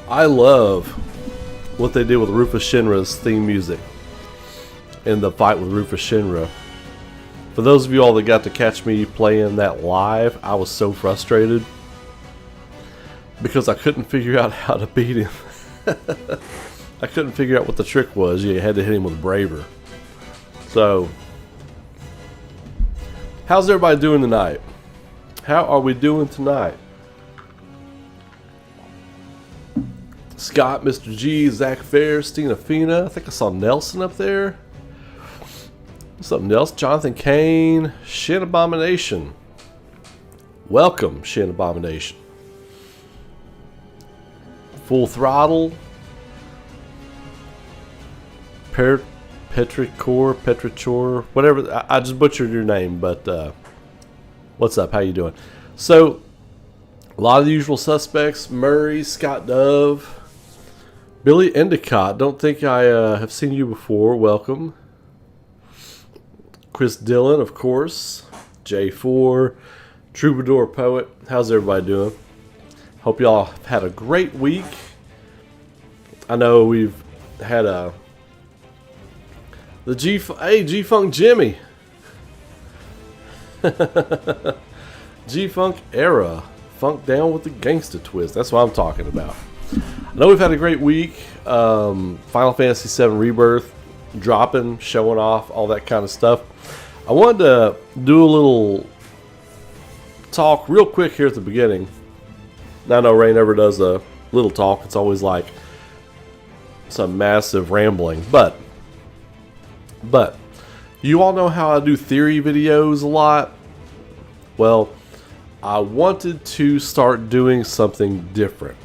I love what they did with Rufus Shinra's theme music in the fight with Rufus Shinra. For those of you all that got to catch me playing that live, I was so frustrated because I couldn't figure out how to beat him. I couldn't figure out what the trick was. You had to hit him with Braver. So, how's everybody doing tonight? How are we doing tonight? Scott, Mr. G, Zach Fair, Stina Fina. I think I saw Nelson up there. What's up, Nelson? Jonathan Kane, Shin Abomination. Welcome, Shin Abomination. Full Throttle. Petrichor, whatever. I just butchered your name, but what's up? How you doing? So, a lot of the usual suspects: Murray, Scott Dove, Billy Endicott. Don't think I have seen you before. Welcome. Chris Dillon, of course. J4, Troubadour Poet. How's everybody doing? Hope y'all had a great week. I know we've had G-Funk Jimmy. G-Funk era. Funk down with the gangsta twist. That's what I'm talking about. I know we've had a great week. Final Fantasy VII Rebirth dropping, showing off, all that kind of stuff. I wanted to do a little talk real quick here at the beginning. I know Ray never does a little talk. It's always like some massive rambling. But you all know how I do theory videos a lot. Well, I wanted to start doing something different.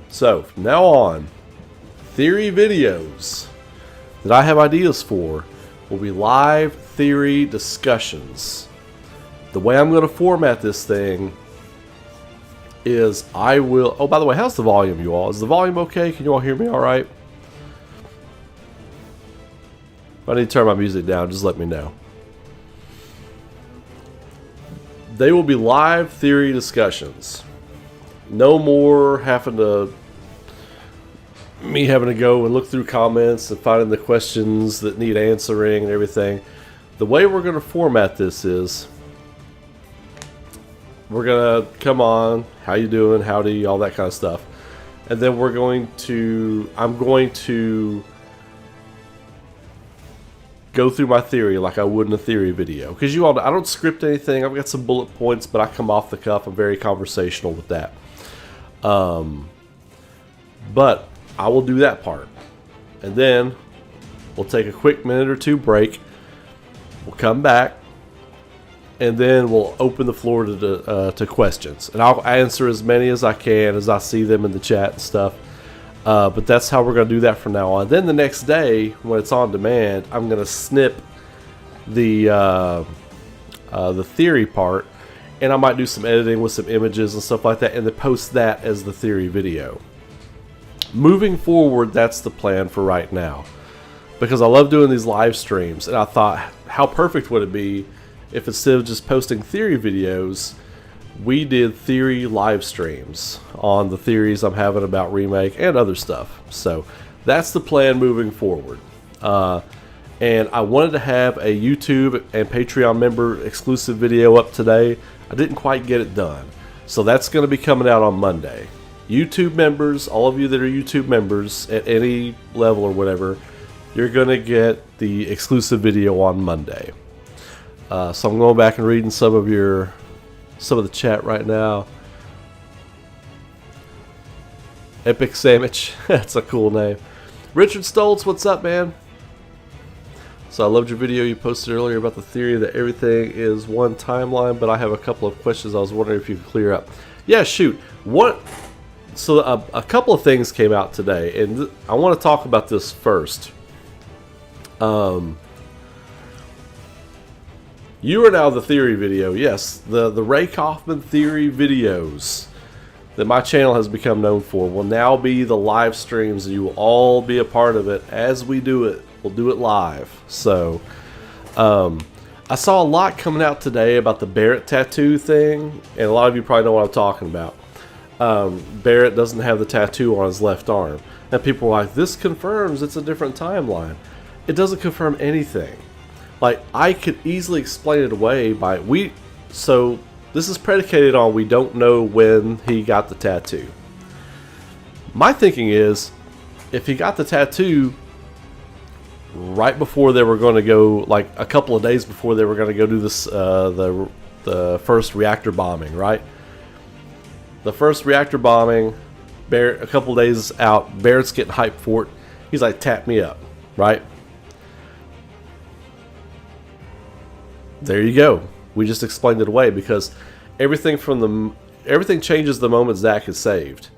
So, from now on, theory videos that I have ideas for will be live theory discussions. The way I'm going to format this thing is I will... Oh, by the way, how's the volume, you all? Is the volume okay? Can you all hear me all right? If I need to turn my music down, just let me know. They will be live theory discussions. No more having to go and look through comments and finding the questions that need answering and everything. The way we're going to format this is we're going to come on, how you doing, howdy, all that kind of stuff. And then I'm going to go through my theory like I would in a theory video. Because you all know, I don't script anything. I've got some bullet points, but I come off the cuff. I'm very conversational with that. But I will do that part. And then we'll take a quick minute or two break. We'll come back. And then we'll open the floor to questions. And I'll answer as many as I can as I see them in the chat and stuff. But that's how we're going to do that from now on. Then the next day, when it's on demand, I'm going to snip the theory part. And I might do some editing with some images and stuff like that. And then post that as the theory video. Moving forward, that's the plan for right now. Because I love doing these live streams. And I thought, how perfect would it be if instead of just posting theory videos, we did theory live streams on the theories I'm having about Remake and other stuff. So that's the plan moving forward. And I wanted to have a YouTube and Patreon member exclusive video up today. I didn't quite get it done. So that's going to be coming out on Monday. YouTube members, all of you that are YouTube members at any level or whatever, you're going to get the exclusive video on Monday. So I'm going back and reading some of the chat right now. Epic Sandwich, that's a cool name. Richard Stoltz, what's up, man? So I loved your video you posted earlier about the theory that everything is one timeline, but I have a couple of questions I was wondering if you could clear up. Yeah, shoot. So a couple of things came out today, and I want to talk about this first. You are now the theory video. Yes, the Ray Kaufman theory videos that my channel has become known for will now be the live streams, and you will all be a part of it as we do it. We'll do it live. So, I saw a lot coming out today about the Barrett tattoo thing, and a lot of you probably know what I'm talking about. Barrett doesn't have the tattoo on his left arm. And people are like, this confirms it's a different timeline. It doesn't confirm anything. Like, I could easily explain it away by... So, this is predicated on we don't know when he got the tattoo. My thinking is, if he got the tattoo right before they were going to go, like a couple of days before they were going to go do this, the first reactor bombing, right? The first reactor bombing, Barrett, a couple of days out, Barrett's getting hyped for it. He's like, tap me up, right? There you go. We just explained it away because everything changes the moment Zack is saved.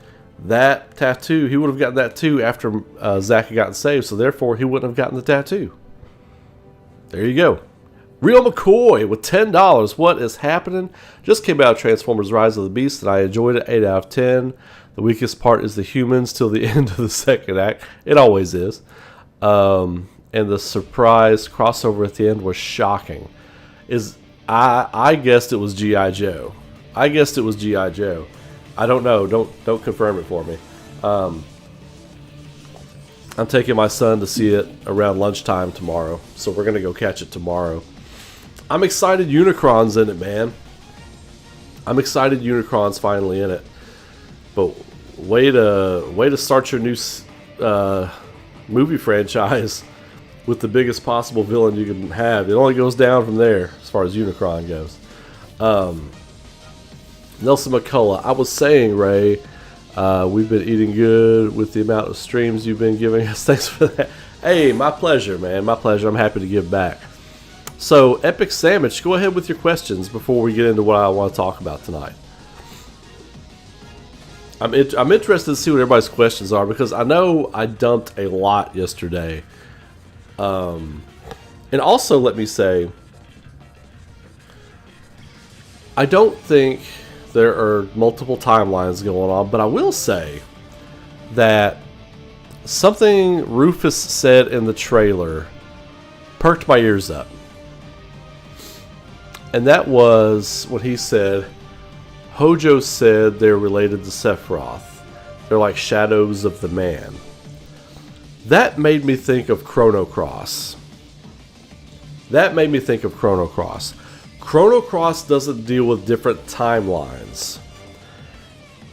That tattoo, he would have gotten that too after Zack had gotten saved, so therefore he wouldn't have gotten the tattoo. There you go. Real McCoy with $10. What is happening? Just came out of Transformers Rise of the Beast and I enjoyed it. 8 out of 10. The weakest part is the humans till the end of the second act. It always is. And the surprise crossover at the end was shocking. I guessed it was G.I. Joe. I guessed it was G.I. Joe. I don't know. Don't confirm it for me. I'm taking my son to see it around lunchtime tomorrow, so we're gonna go catch it tomorrow. I'm excited Unicron's in it, man. I'm excited Unicron's finally in it. But way to start your new movie franchise with the biggest possible villain you can have. It only goes down from there as far as Unicron goes. Nelson McCullough, I was saying, Ray, we've been eating good with the amount of streams you've been giving us. Thanks for that. Hey, my pleasure, man. My pleasure. I'm happy to give back. So, Epic Sandwich, go ahead with your questions before we get into what I want to talk about tonight. I'm interested to see what everybody's questions are because I know I dumped a lot yesterday. And also, let me say, I don't think there are multiple timelines going on, but I will say that something Rufus said in the trailer perked my ears up. And that was when he said, Hojo said they're related to Sephiroth. They're like shadows of the man. That made me think of Chrono Cross. Chrono Cross doesn't deal with different timelines.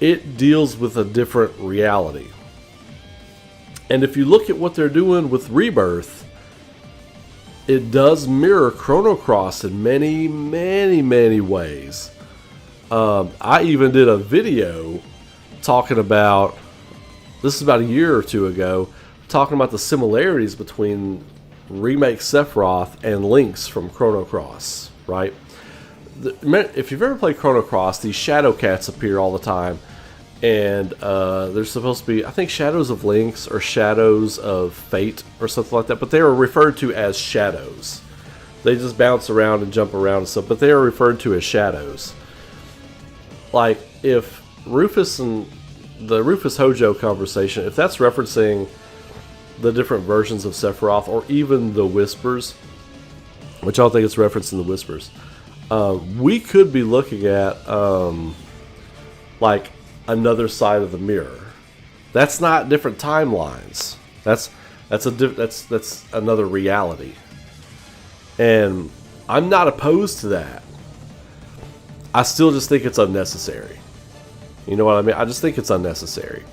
It deals with a different reality. And if you look at what they're doing with Rebirth, it does mirror Chrono Cross in many, many, many ways. I even did a video talking about, this is about a year or two ago, talking about the similarities between remake Sephiroth and Lynx from Chrono Cross, right? If you've ever played Chrono Cross, these shadow cats appear all the time, and they're supposed to be, I think, shadows of Lynx or shadows of Fate or something like that, but they are referred to as shadows. They just bounce around and jump around and stuff, but they are referred to as shadows. Like, if Rufus and the Rufus Hojo conversation, if that's referencing the different versions of Sephiroth, or even the Whispers, which I don't think it's referenced in the Whispers, we could be looking at like another side of the mirror. That's not different timelines. That's another reality, and I'm not opposed to that. I still just think it's unnecessary. You know what I mean? I just think it's unnecessary.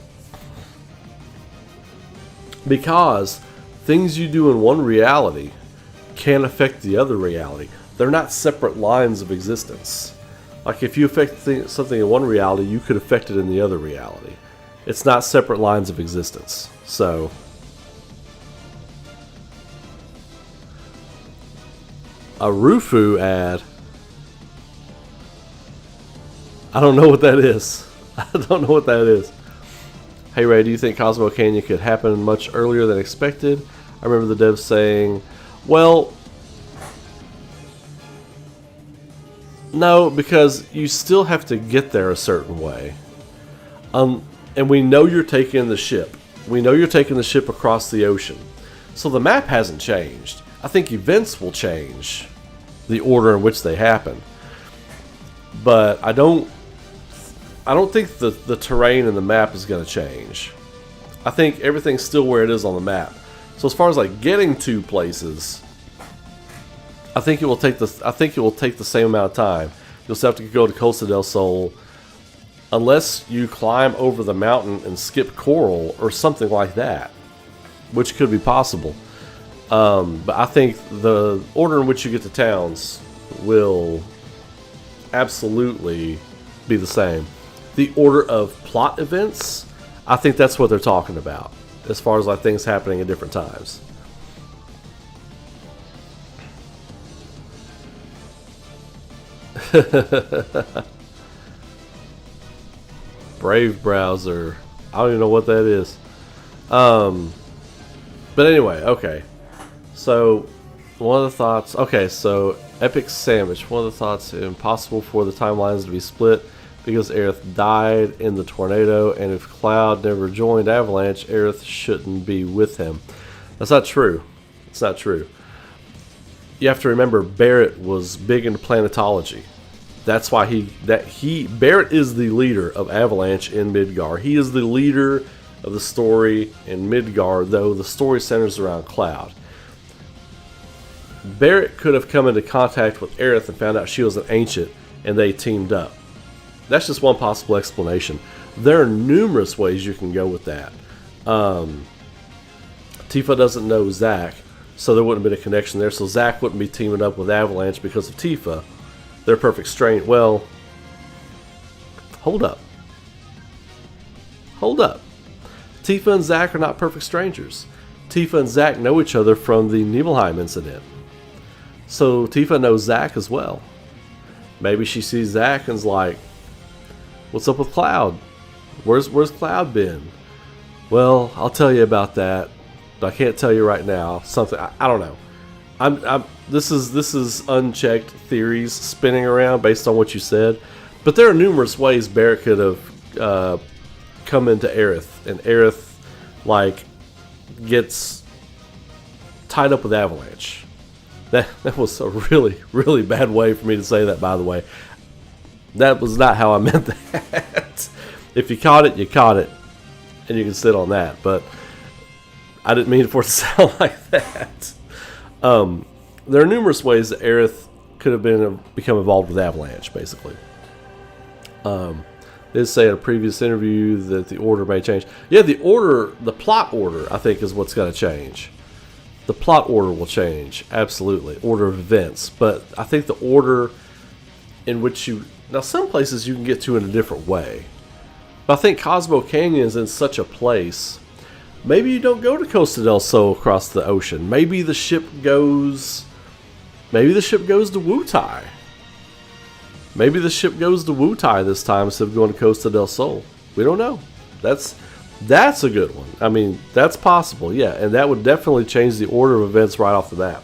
Because things you do in one reality can affect the other reality. They're not separate lines of existence. Like if you affect something in one reality, you could affect it in the other reality. It's not separate lines of existence. So, a Rufu ad, I don't know what that is. I don't know what that is. Hey Ray, do you think Cosmo Canyon could happen much earlier than expected? I remember the devs saying, well, no, because you still have to get there a certain way. And we know you're taking the ship. We know you're taking the ship across the ocean. So the map hasn't changed. I think events will change the order in which they happen. But I don't I don't think the terrain and the map is going to change. I think everything's still where it is on the map. So as far as like getting to places, I think it will take the same amount of time. You'll still have to go to Costa del Sol, unless you climb over the mountain and skip Coral or something like that, which could be possible. But I think the order in which you get to towns will absolutely be the same. The order of plot events, I think that's what they're talking about, as far as like things happening at different times. Brave browser. I don't even know what that is. But anyway, okay. So, one of the thoughts... Okay, so, Epic Sandwich. One of the thoughts, impossible for the timelines to be split because Aerith died in the tornado, and if Cloud never joined Avalanche, Aerith shouldn't be with him. That's not true. It's not true. You have to remember, Barrett was big into planetology. That's why Barrett is the leader of Avalanche in Midgar. He is the leader of the story in Midgar, though the story centers around Cloud. Barrett could have come into contact with Aerith and found out she was an ancient, and they teamed up. That's just one possible explanation. There are numerous ways you can go with that. Tifa doesn't know Zack, so there wouldn't have been a connection there. So Zack wouldn't be teaming up with Avalanche because of Tifa. They're perfect strain. Well, hold up. Hold up. Tifa and Zack are not perfect strangers. Tifa and Zack know each other from the Nibelheim incident. So Tifa knows Zack as well. Maybe she sees Zack and's like, "What's up with Cloud? Where's Cloud been?" Well, I'll tell you about that, but I can't tell you right now. Something I don't know. This is unchecked theories spinning around based on what you said, but there are numerous ways Barrett could have come into Aerith, and Aerith like gets tied up with Avalanche. That was a really, really bad way for me to say that, by the way. That was not how I meant that. If you caught it, you caught it, and you can sit on that. But I didn't mean for it to sound like that. There are numerous ways that Aerith could have become involved with Avalanche, basically. They did say in a previous interview that the order may change. Yeah, the plot order, I think, is what's going to change. The plot order will change, absolutely. Order of events. But I think the order in which you... Now, some places you can get to in a different way. But I think Cosmo Canyon is in such a place. Maybe you don't go to Costa del Sol across the ocean. Maybe the ship goes... Maybe the ship goes to Wutai. Maybe the ship goes to Wutai this time instead of going to Costa del Sol. We don't know. That's a good one. I mean, that's possible, yeah. And that would definitely change the order of events right off the map.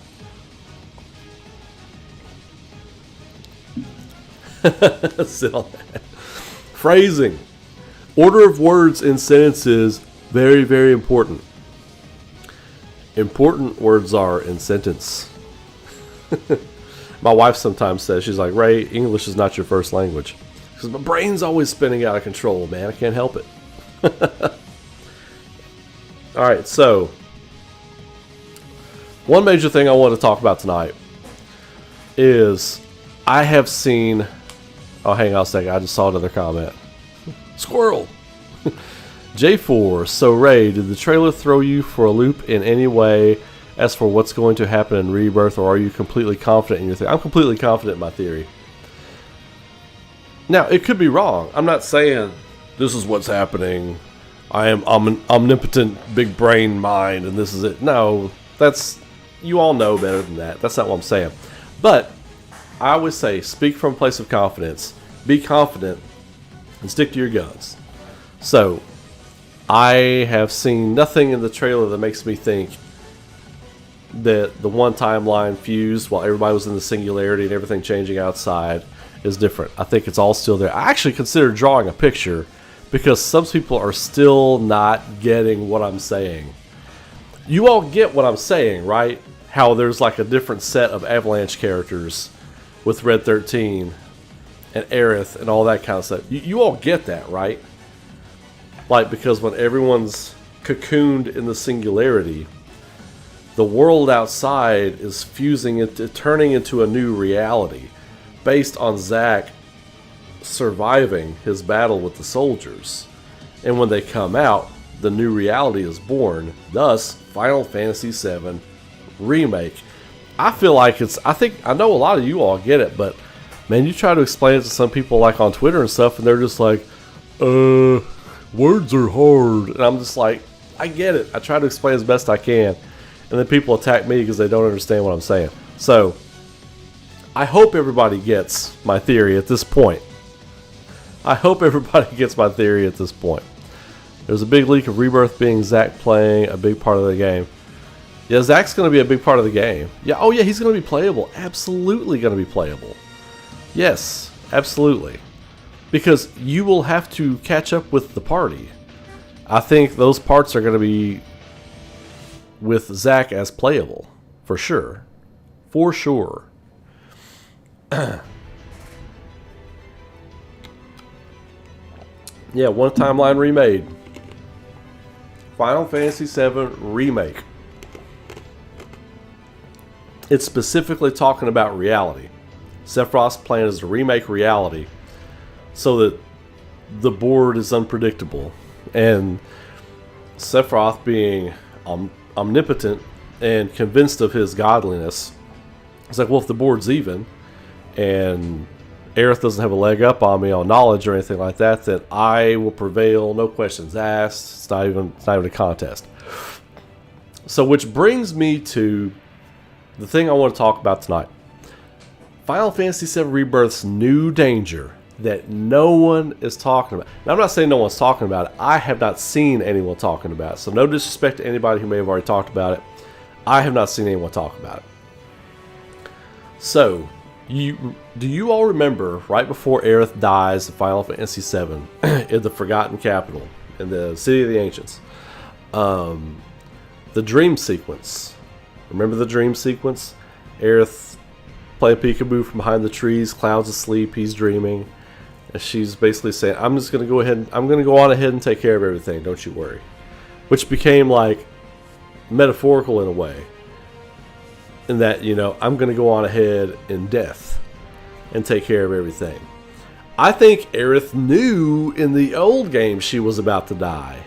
Sit on that. Phrasing. Order of words in sentences, very, very important. Important words are in sentence. My wife sometimes says, she's like, "Ray, English is not your first language." Because my brain's always spinning out of control, man. I can't help it. Alright, so one major thing I want to talk about tonight is I have seen... Oh, hang on a second. I just saw another comment. Squirrel! J4, so Ray, did the trailer throw you for a loop in any way as for what's going to happen in Rebirth, or are you completely confident in your theory? I'm completely confident in my theory. Now, it could be wrong. I'm not saying this is what's happening. I'm an omnipotent big brain mind and this is it. No, that's... You all know better than that. That's not what I'm saying. But I always say, speak from a place of confidence. Be confident and stick to your guns. So, I have seen nothing in the trailer that makes me think that the one timeline fused while everybody was in the singularity and everything changing outside is different. I think it's all still there. I actually considered drawing a picture because some people are still not getting what I'm saying. You all get what I'm saying, right? How there's like a different set of Avalanche characters with Red 13 and Aerith and all that kind of stuff. You all get that, right? Like, because when everyone's cocooned in the singularity, the world outside is fusing into, turning into a new reality based on Zack surviving his battle with the soldiers. And when they come out, the new reality is born. Thus, Final Fantasy VII Remake. I feel like I know a lot of you all get it, but man, you try to explain it to some people like on Twitter and stuff, and they're just like, words are hard. And I'm just like, I get it. I try to explain as best I can. And then people attack me because they don't understand what I'm saying. So, I hope everybody gets my theory at this point. There's a big leak of Rebirth being Zack playing a big part of the game. Yeah, Zack's going to be a big part of the game. Yeah, oh yeah, he's going to be playable. Absolutely going to be playable. Yes, absolutely. Because you will have to catch up with the party. I think those parts are going to be with Zack as playable. For sure. For sure. Yeah, one timeline remade. Final Fantasy VII Remake. It's specifically talking about reality. Sephiroth's plan is to remake reality so that the board is unpredictable. And Sephiroth, being omnipotent and convinced of his godliness, it's like, well, if the board's even and Aerith doesn't have a leg up on me on knowledge or anything like that, then I will prevail, no questions asked. It's not even a contest. So, which brings me to the thing I want to talk about tonight. Final Fantasy VII Rebirth's new danger that no one is talking about. Now, I'm not saying no one's talking about it. I have not seen anyone talking about it. So no disrespect to anybody who may have already talked about it. I have not seen anyone talk about it. So, do you all remember right before Aerith dies in Final Fantasy VII in the Forgotten Capital, in the City of the Ancients, the dream sequence? Remember the dream sequence? Aerith playing peekaboo from behind the trees, Cloud's asleep, he's dreaming. And she's basically saying, I'm going to go on ahead and take care of everything, don't you worry. Which became like metaphorical in a way. In that, you know, I'm going to go on ahead in death and take care of everything. I think Aerith knew in the old game she was about to die.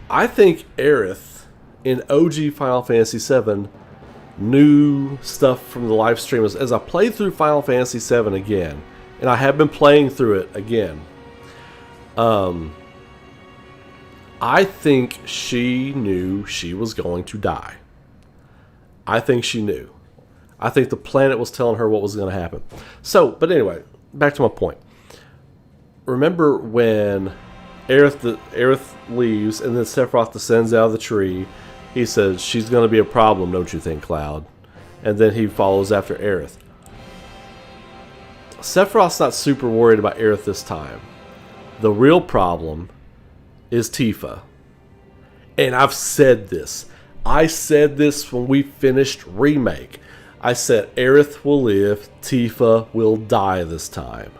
I think Aerith in OG Final Fantasy VII knew stuff from the live stream. As I played through Final Fantasy VII again, and I have been playing through it again, I think she knew she was going to die. I think she knew. I think the planet was telling her what was going to happen. So, but anyway, back to my point. Remember when Aerith leaves and then Sephiroth descends out of the tree. He says, she's going to be a problem, don't you think, Cloud? And then he follows after Aerith. Sephiroth's not super worried about Aerith this time. The real problem is Tifa. And I've said this. I said this when we finished Remake. I said Aerith will live, Tifa will die this time.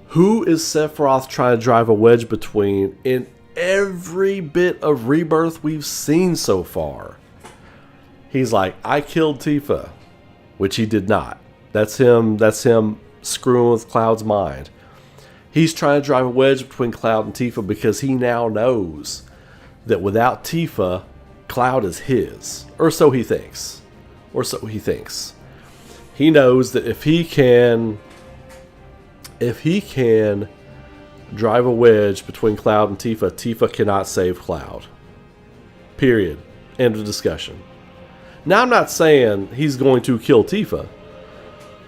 Who is Sephiroth trying to drive a wedge between in every bit of Rebirth we've seen so far? He's like, I killed Tifa, which he did not. That's him screwing with Cloud's mind. He's trying to drive a wedge between Cloud and Tifa because he now knows that without Tifa, Cloud is his. Or so he thinks. He knows that if he can drive a wedge between Cloud and Tifa, Tifa cannot save Cloud. Period. End of discussion. Now, I'm not saying he's going to kill Tifa.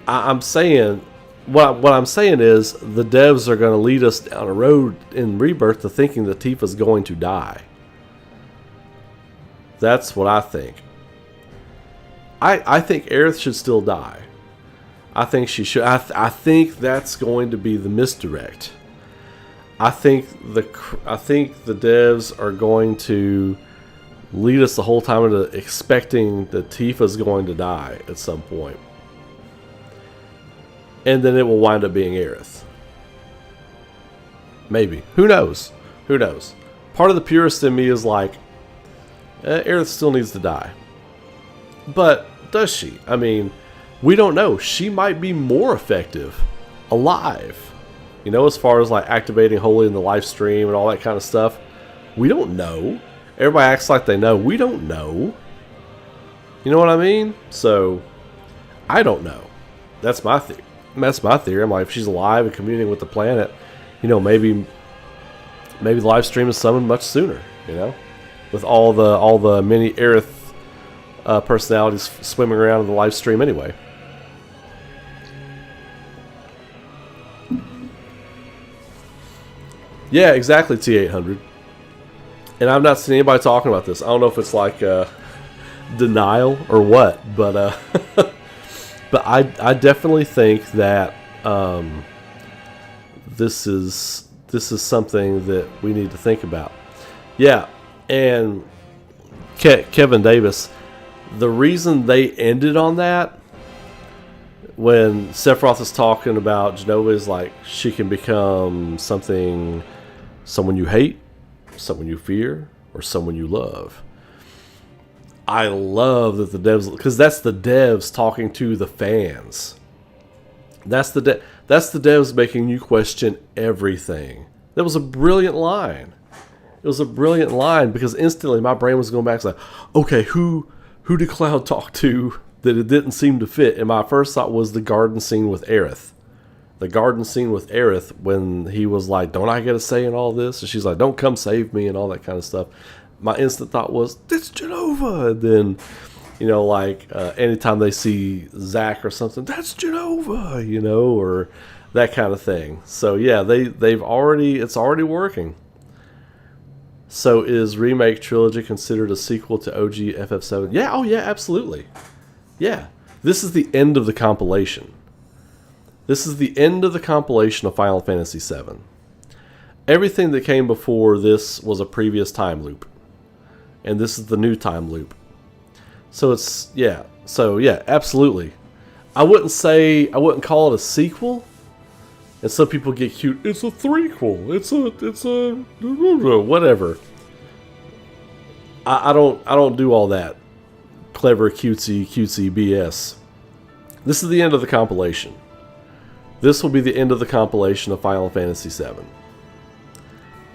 I'm saying, what I'm saying is the devs are going to lead us down a road in Rebirth to thinking that Tifa's going to die. That's what I think. I think Aerith should still die. I think she should. I think that's going to be the misdirect. I think the devs are going to lead us the whole time into expecting that Tifa's going to die at some point. and then it will wind up being Aerith. Maybe. Who knows? Who knows? Part of the purist in me is like, Aerith still needs to die. But does she? I mean, we don't know. She might be more effective alive. You know, as far as like activating Holy in the live stream and all that kind of stuff. We don't know. Everybody acts like they know. We don't know. You know what I mean? So, I don't know. That's my theory. That's my theory. I'm like, if she's alive and communing with the planet, you know, maybe the live stream is summoned much sooner. You know, with all the mini Aerith personalities swimming around in the live stream anyway. Yeah, exactly. T800. And I've not seen anybody talking about this. I don't know if it's like denial or what, but but I definitely think that this is something that we need to think about. Yeah, and Kevin Davis, the reason they ended on that, when Sephiroth is talking about Jenova, is like she can become someone you hate, someone you fear, or someone you love. I love that the devs, because that's the devs talking to the fans. That's the devs making you question everything. That was a brilliant line. It was a brilliant line because instantly my brain was going back to like, okay, who did Cloud talk to that it didn't seem to fit? And my first thought was the garden scene with Aerith. The garden scene with Aerith when he was like, don't I get a say in all this? And she's like, don't come save me and all that kind of stuff. My instant thought was, it's Jenova. And then, you know, like anytime they see Zack or something, that's Jenova, you know, or that kind of thing. So yeah, it's already working. So is Remake Trilogy considered a sequel to OG FF7? Yeah, oh yeah, absolutely. Yeah, this is the end of the compilation. This is the end of the compilation of Final Fantasy VII. Everything that came before this was a previous time loop. And this is the new time loop. So it's, yeah. So yeah, absolutely. I wouldn't call it a sequel. And some people get cute. It's a threequel. It's a whatever. I don't do all that clever cutesy BS. This is the end of the compilation. This will be the end of the compilation of Final Fantasy VII.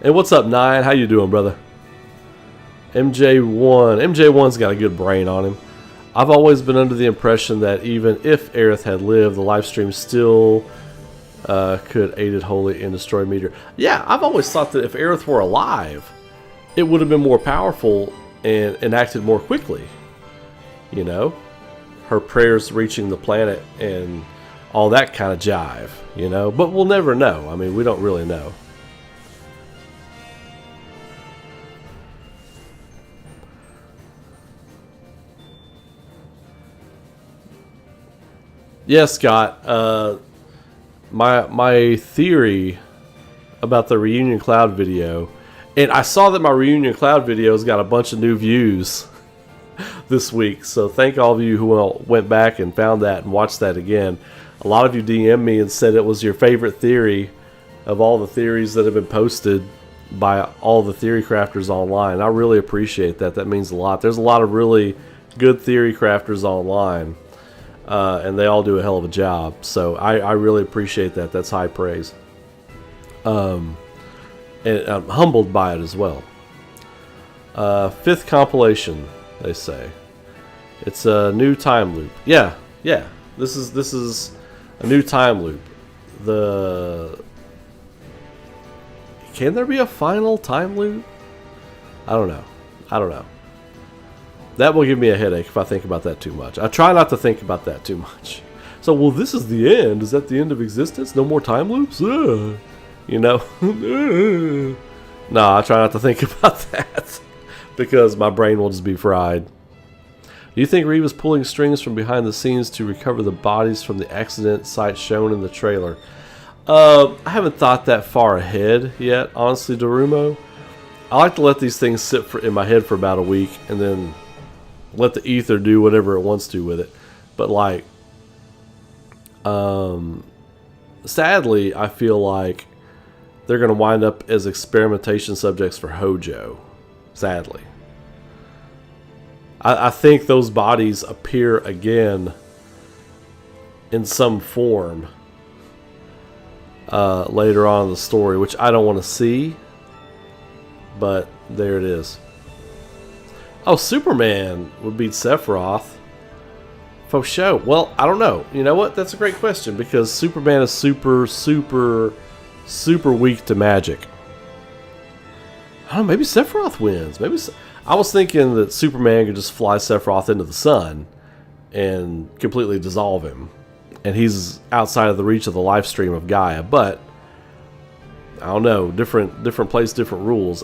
And what's up, Nine? How you doing, brother? MJ1's got a good brain on him. I've always been under the impression that even if Aerith had lived, the live stream still could aided Holy and destroy Meteor. Yeah, I've always thought that if Aerith were alive, it would have been more powerful and acted more quickly. You know? Her prayers reaching the planet and all that kind of jive, you know? But we'll never know. I mean, we don't really know. Yes, Scott. My theory about the Reunion Cloud video, and I saw that my Reunion Cloud video's got a bunch of new views this week, so thank all of you who went back and found that and watched that again. A lot of you DM'd me and said it was your favorite theory of all the theories that have been posted by all the theory crafters online. I really appreciate that. That means a lot. There's a lot of really good theory crafters online. And they all do a hell of a job. So I really appreciate that. That's high praise. And I'm humbled by it as well. Fifth compilation, they say. It's a new time loop. Yeah. This is a new time loop. Can there be a final time loop? I don't know. That will give me a headache if I think about that too much. I try not to think about that too much. So, well, this is the end. Is that the end of existence? No more time loops? You know? No, I try not to think about that. Because my brain will just be fried. Do you think Reeve is pulling strings from behind the scenes to recover the bodies from the accident site shown in the trailer? I haven't thought that far ahead yet, honestly, Darumo. I like to let these things sit in my head for about a week and then let the ether do whatever it wants to with it. But like, sadly, I feel like they're going to wind up as experimentation subjects for Hojo. Sadly. I think those bodies appear again in some form later on in the story, which I don't want to see, but there it is. Oh, Superman would beat Sephiroth. For sure. Well, I don't know. You know what? That's a great question, because Superman is super weak to magic. I don't know, maybe Sephiroth wins. Maybe I was thinking that Superman could just fly Sephiroth into the sun and completely dissolve him, and he's outside of the reach of the life stream of Gaia. But I don't know, different place, different rules.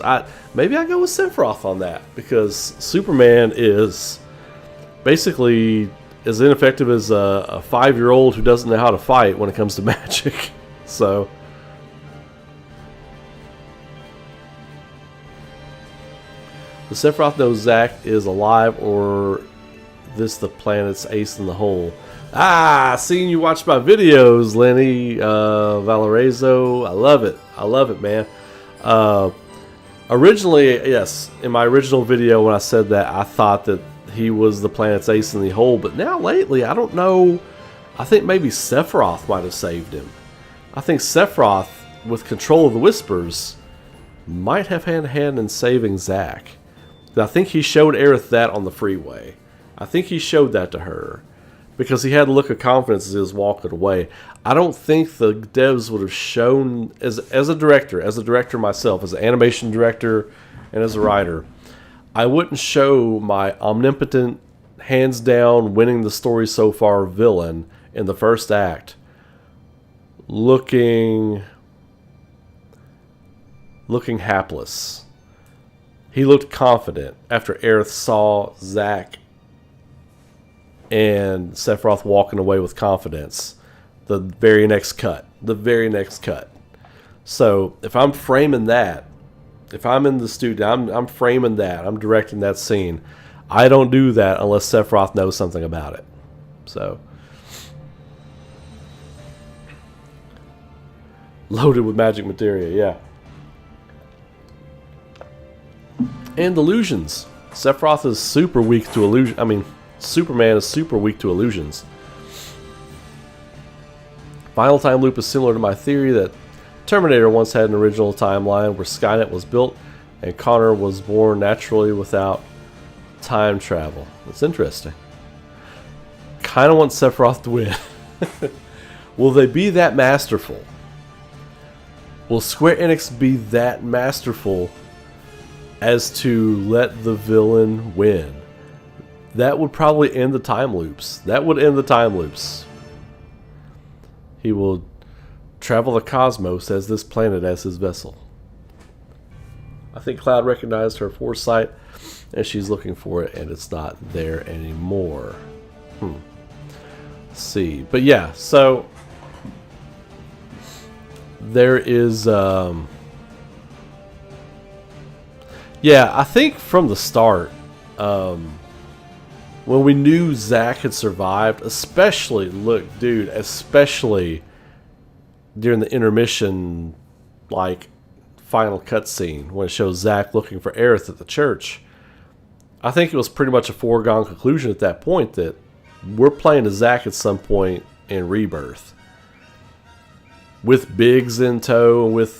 Maybe I go with Sephiroth on that, because Superman is basically as ineffective as a 5-year-old who doesn't know how to fight when it comes to magic. So does Sephiroth know Zack is alive, or this the planet's ace in the hole? Seeing you watch my videos, Lenny Valorizo. I love it, man. Originally, yes, in my original video when I said that, I thought that he was the planet's ace in the hole, but now lately, I don't know. I think maybe Sephiroth might have saved him. I think Sephiroth, with control of the Whispers, might have had a hand in saving Zack. I think he showed Aerith that on the freeway. I think he showed that to her, because he had a look of confidence as he was walking away. I don't think the devs would have shown, as a director myself, as an animation director and as a writer, I wouldn't show my omnipotent, hands down, winning the story so far villain in the first act looking hapless. He looked confident after Aerith saw Zack and Sephiroth walking away with confidence. The very next cut. So if I'm framing that, if I'm in the studio, I'm framing that, I'm directing that scene, I don't do that unless Sephiroth knows something about it. So loaded with magic materia, yeah. And illusions. Sephiroth is super weak to illusion. I mean, Superman is super weak to illusions. Final time loop is similar to my theory that Terminator once had an original timeline where Skynet was built and Connor was born naturally without time travel. That's interesting. Kind of want Sephiroth to win. Will they be that masterful? Will Square Enix be that masterful as to let the villain win? That would probably end the time loops. He will travel the cosmos as this planet as his vessel. I think Cloud recognized her foresight and she's looking for it, and it's not there anymore. Let's see. But yeah, so there is yeah, I think from the start, when we knew Zack had survived, especially during the intermission, like, final cutscene, when it shows Zack looking for Aerith at the church, I think it was pretty much a foregone conclusion at that point that we're playing as Zack at some point in Rebirth. With Biggs in tow, and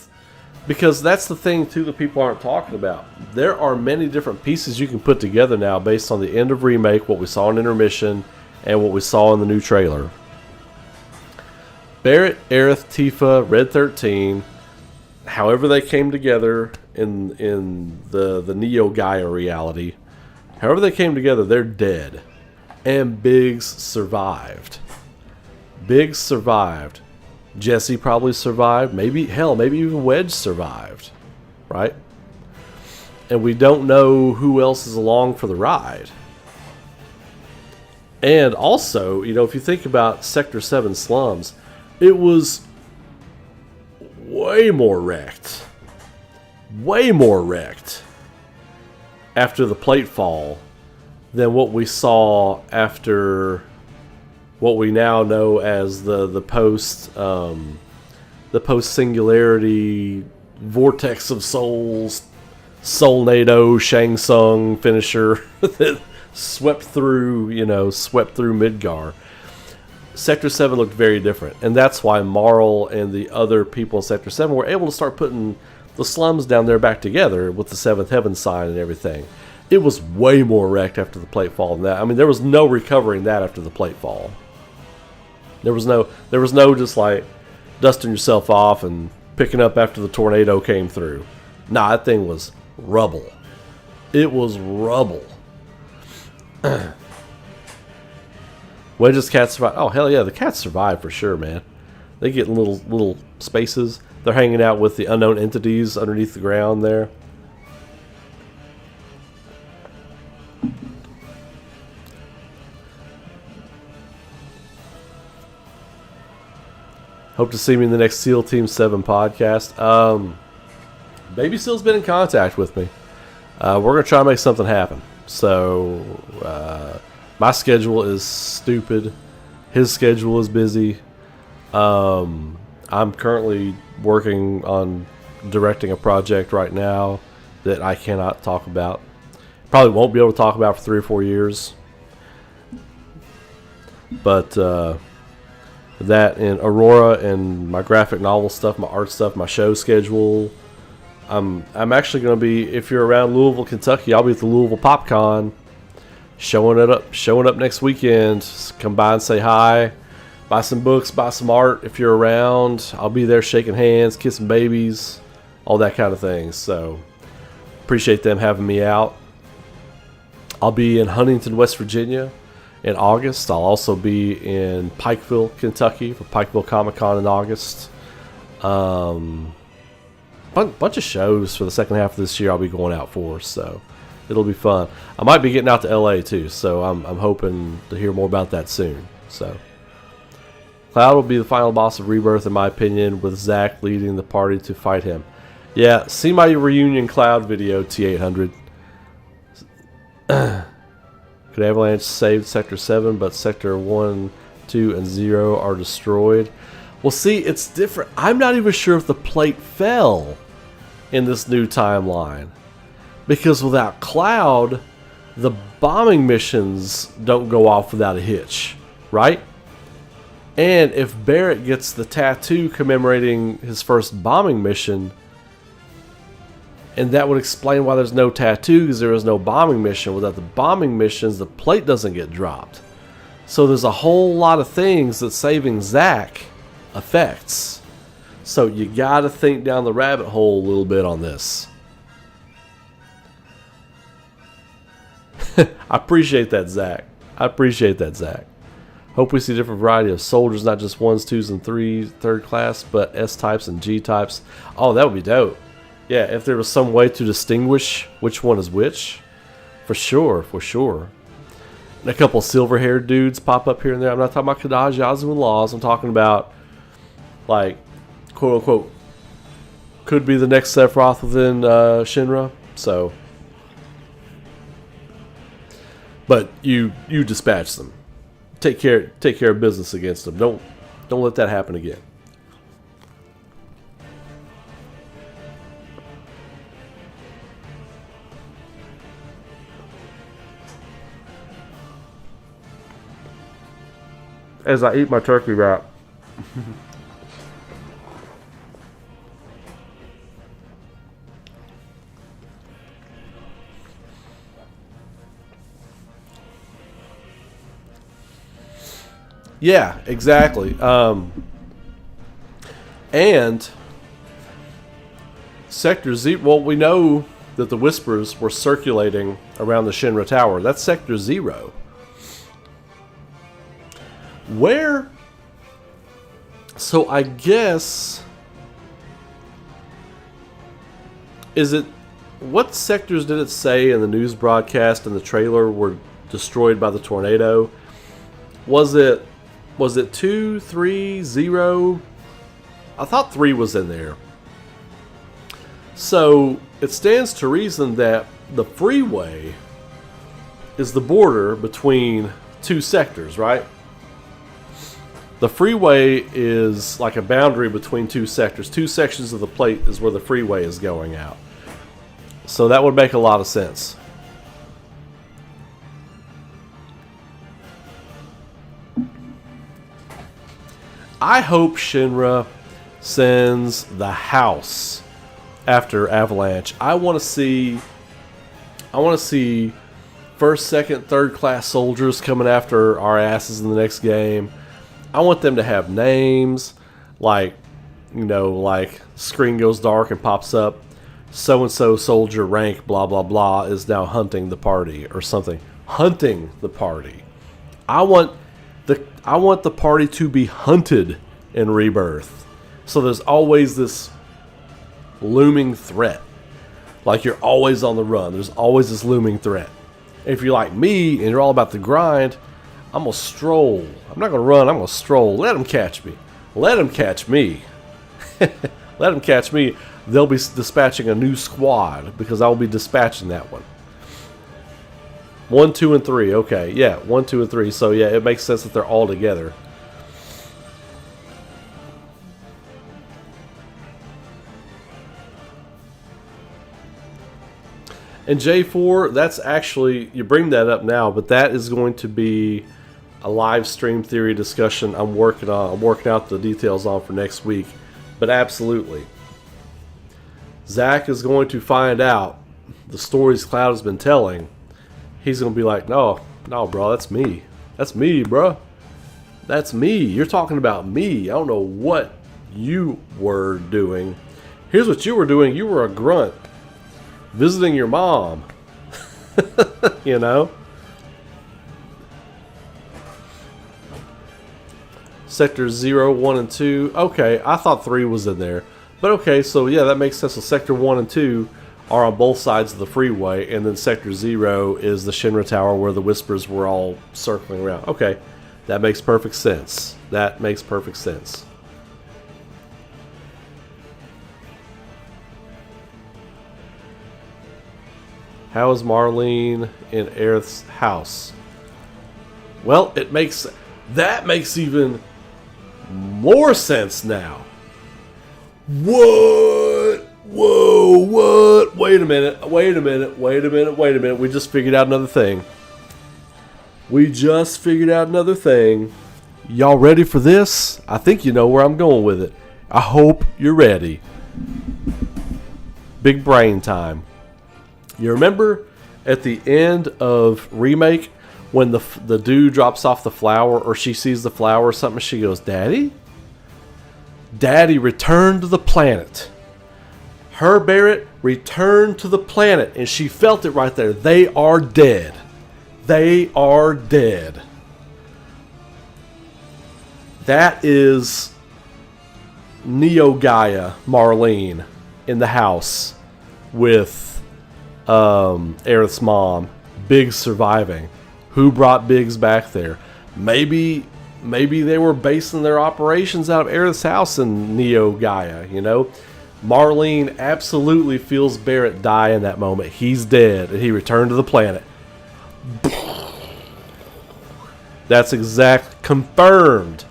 because that's the thing too that people aren't talking about. There are many different pieces you can put together now based on the end of Remake, what we saw in Intermission, and what we saw in the new trailer. Barrett, Aerith, Tifa, Red 13, however they came together in the Neo Gaia reality, however they came together, they're dead. And Biggs survived. Jesse probably survived. Maybe even Wedge survived. Right? And we don't know who else is along for the ride. And also, if you think about Sector 7 slums, it was way more wrecked after the plate fall than what we saw after what we now know as the post the post-singularity vortex of souls, Soulnado, Shang Tsung finisher that swept through Midgar. Sector 7 looked very different, and that's why Marl and the other people in Sector 7 were able to start putting the slums down there back together with the Seventh Heaven sign and everything. It was way more wrecked after the plate fall than that. I mean, there was no recovering that after the plate fall. There was no just like dusting yourself off and picking up after the tornado came through. Nah, that thing was rubble. It was rubble. Wedge's cats survive. Oh, hell yeah, the cats survive for sure, man. They get in little spaces. They're hanging out with the unknown entities underneath the ground there. Hope to see me in the next SEAL Team 7 podcast. Baby Seal's been in contact with me. We're going to try to make something happen. So, my schedule is stupid. His schedule is busy. I'm currently working on directing a project right now that I cannot talk about. Probably won't be able to talk about for 3 or 4 years. But that and Aurora and my graphic novel stuff, my art stuff, my show schedule. I'm actually going to be, if you're around Louisville, Kentucky, I'll be at the Louisville PopCon. Showing up next weekend. Just come by and say hi. Buy some books, buy some art if you're around. I'll be there shaking hands, kissing babies, all that kind of thing. So, appreciate them having me out. I'll be in Huntington, West Virginia in August. I'll also be in Pikeville, Kentucky for Pikeville Comic-Con in August. Bunch of shows for the second half of this year I'll be going out for, so it'll be fun. I might be getting out to LA too, so I'm hoping to hear more about that soon. So Cloud will be the final boss of Rebirth, in my opinion, with Zack leading the party to fight him. Yeah, see my reunion Cloud video, T800. Could Avalanche save Sector 7, but Sector 1, 2, and 0 are destroyed? Well, see, it's different. I'm not even sure if the plate fell in this new timeline. Because without Cloud, the bombing missions don't go off without a hitch, right? And if Barrett gets the tattoo commemorating his first bombing mission, and that would explain why there's no tattoo, because there is no bombing mission. Without the bombing missions, the plate doesn't get dropped. So there's a whole lot of things that saving Zack affects. So you gotta think down the rabbit hole a little bit on this. I appreciate that, Zack. I appreciate that, Zack. Hope we see a different variety of soldiers, not just 1s, 2s, and 3s, third class, but S-types and G-types. Oh, that would be dope. Yeah, if there was some way to distinguish which one is which. For sure, for sure. And a couple silver-haired dudes pop up here and there. I'm not talking about Kadaj, Yazoo, and Laws. I'm talking about, like, quote-unquote, could be the next Sephiroth within Shinra. So, but you dispatch them. Take care of business against them. Don't let that happen again. As I eat my turkey wrap. Yeah, exactly. And Sector Z, well, we know that the Whispers were circulating around the Shinra Tower. That's Sector 0. Where? So I guess, is it, what sectors did it say in the news broadcast and the trailer were destroyed by the tornado? Was it 2, 3, 0? I thought 3 was in there. So it stands to reason that the freeway is the border between two sectors, right? The freeway is like a boundary between two sectors. Two sections of the plate is where the freeway is going out. So that would make a lot of sense. I hope Shinra sends the house after Avalanche. I want to see first, second, third class soldiers coming after our asses in the next game. I want them to have names, like, you know, like screen goes dark and pops up, so and so soldier rank blah blah blah is now hunting the party or something. Hunting the party. I want the party to be hunted in Rebirth. So there's always this looming threat. Like you're always on the run. There's always this looming threat. If you're like me and you're all about the grind, I'm going to stroll. I'm not going to run. I'm going to stroll. Let them catch me. Let them catch me. Let them catch me. They'll be dispatching a new squad because I'll be dispatching that one. 1, 2, and 3. Okay, yeah, 1, 2, and 3. So yeah, it makes sense that they're all together. And J4, that's actually, you bring that up now, but that is going to be a live stream theory discussion I'm working out the details on for next week. But absolutely. Zack is going to find out the stories Cloud has been telling. He's going to be like, no, bro, that's me. That's me, bro. That's me. You're talking about me. I don't know what you were doing. Here's what you were doing. You were a grunt. Visiting your mom. You know? Sector 0, 1, and 2. Okay, I thought 3 was in there. But okay, so yeah, that makes sense. So Sector 1 and 2 are on both sides of the freeway, and then Sector 0 is the Shinra Tower where the Whispers were all circling around. Okay, that makes perfect sense. That makes perfect sense. How is Marlene in Aerith's house? Well, that makes even more sense now. What? Whoa, what? Wait a minute. We just figured out another thing. Y'all ready for this? I think you know where I'm going with it. I hope you're ready. Big brain time. You remember at the end of Remake when the dude drops off the flower, or she sees the flower or something, she goes, Daddy? Daddy returned to the planet. Her Barrett returned to the planet, and she felt it right there. They are dead. They are dead. That is Neo Gaia Marlene in the house with Aerith's mom. Biggs surviving. Who brought Biggs back there? Maybe they were basing their operations out of Aerith's house in Neo Gaia, you know? Marlene absolutely feels Barrett die in that moment. He's dead, and he returned to the planet. That's exact. Confirmed.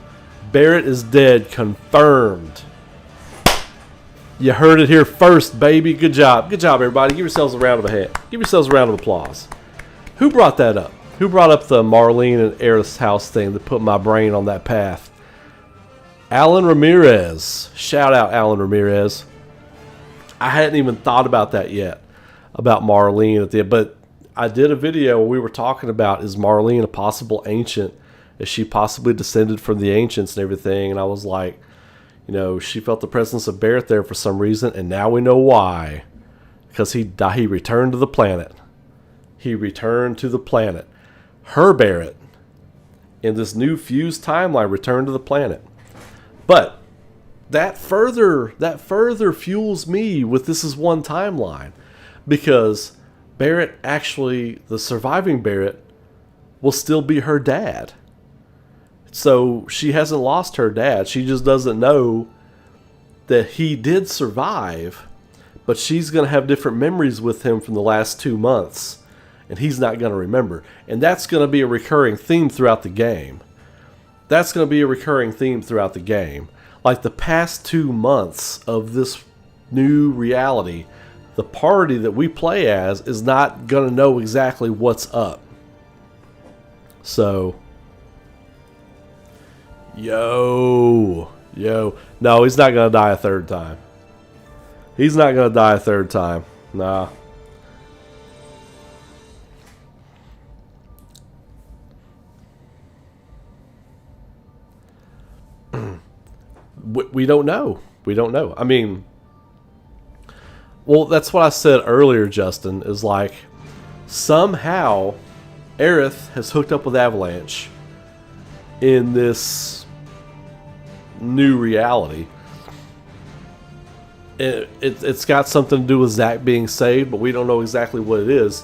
Barrett is dead. Confirmed. You heard it here first, baby. Good job. Good job, everybody. Give yourselves a round of applause. Who brought that up? Who brought up the Marlene and Aerith's house thing that put my brain on that path? Alan Ramirez. Shout out, Alan Ramirez. I hadn't even thought about that yet, about Marlene at the end. But I did a video where we were talking about, is Marlene a possible ancient? Is she possibly descended from the ancients and everything? And I was like, you know, she felt the presence of Barrett there for some reason, and now we know why. Because he returned to the planet. He returned to the planet. Her Barrett, in this new fused timeline, returned to the planet. But that further fuels me with this is one timeline. Because Barrett actually, the surviving Barrett, will still be her dad. So she hasn't lost her dad. She just doesn't know that he did survive, but she's going to have different memories with him from the last 2 months, and he's not going to remember. And that's going to be a recurring theme throughout the game. that's going to be a recurring theme throughout the game. Like the past 2 months of this new reality, the party that we play as is not going to know exactly what's up. So, yo. No, he's not going to die a third time. He's not going to die a third time. Nah. We don't know. We don't know. I mean, well, that's what I said earlier, Justin, is like somehow Aerith has hooked up with Avalanche in this new reality. It's got something to do with Zack being saved, but we don't know exactly what it is.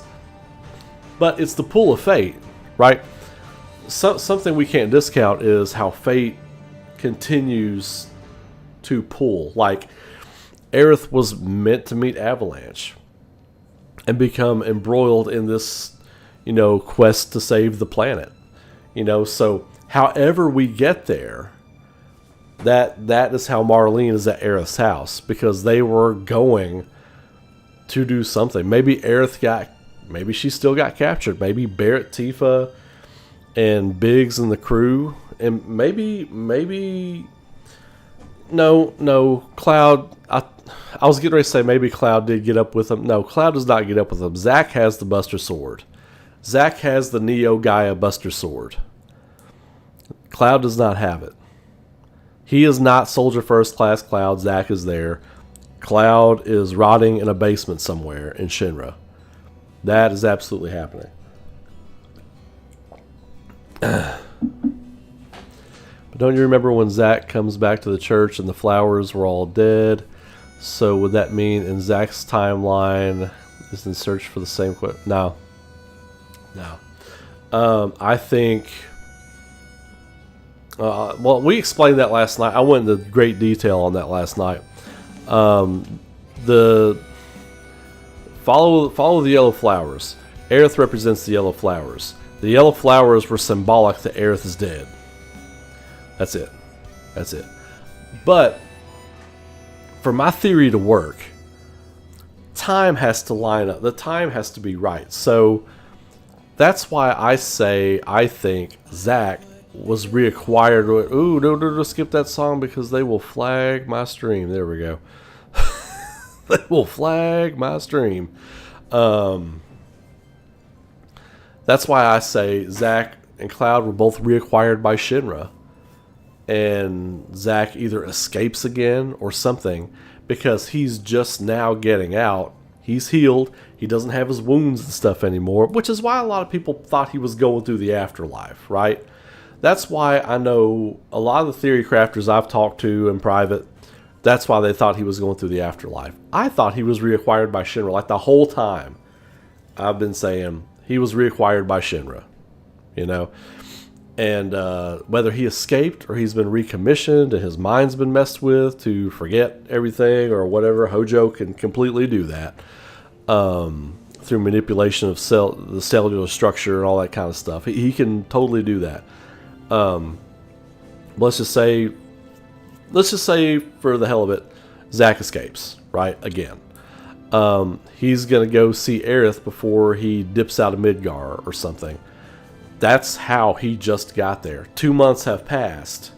But it's the pull of fate, right? Something we can't discount is how fate continues to pull. Like, Aerith was meant to meet Avalanche and become embroiled in this, quest to save the planet. So however we get there, that is how Marlene is at Aerith's house, because they were going to do something. Maybe maybe she still got captured. Maybe Barrett, Tifa, and Biggs and the crew, and maybe no, Cloud. I was getting ready to say maybe Cloud did get up with them. No, Cloud does not get up with them. Zack has the Buster Sword. Zack has the Neo Gaia Buster Sword. Cloud does not have it. He is not Soldier First Class Cloud. Zack is there. Cloud is rotting in a basement somewhere in Shinra. That is absolutely happening. But don't you remember when Zack comes back to the church and the flowers were all dead? So would that mean in Zack's timeline is in search for the same question? No. I think... well, we explained that last night. I went into great detail on that last night. The follow the yellow flowers. Aerith represents the yellow flowers. The yellow flowers were symbolic that Aerith is dead. That's it. But for my theory to work, time has to line up. The time has to be right. So that's why I think Zack was reacquired. Ooh, don't skip that song because they will flag my stream. There we go. They will flag my stream. That's why I say Zack and Cloud were both reacquired by Shinra. And Zack either escapes again or something, because he's just now getting out. He's healed. He doesn't have his wounds and stuff anymore, which is why a lot of people thought he was going through the afterlife, right? That's why I know a lot of the theory crafters I've talked to in private, that's why they thought he was going through the afterlife. I thought he was reacquired by Shinra. Like the whole time I've been saying he was reacquired by Shinra, And whether he escaped or he's been recommissioned and his mind's been messed with to forget everything or whatever, Hojo can completely do that through manipulation of the cellular structure and all that kind of stuff. He can totally do that. Let's just say for the hell of it, Zack escapes, right? Again. He's going to go see Aerith before he dips out of Midgar or something. That's how he just got there. 2 months have passed.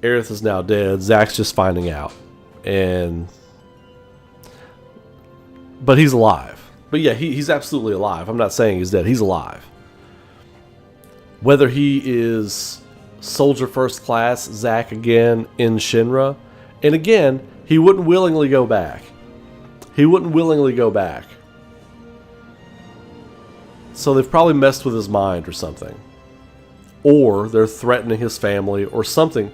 Aerith is now dead. Zack's just finding out. But he's alive. But yeah, he's absolutely alive. I'm not saying he's dead. He's alive. Whether he is Soldier First Class Zack again in Shinra. And again, he wouldn't willingly go back. So they've probably messed with his mind or something. Or they're threatening his family or something.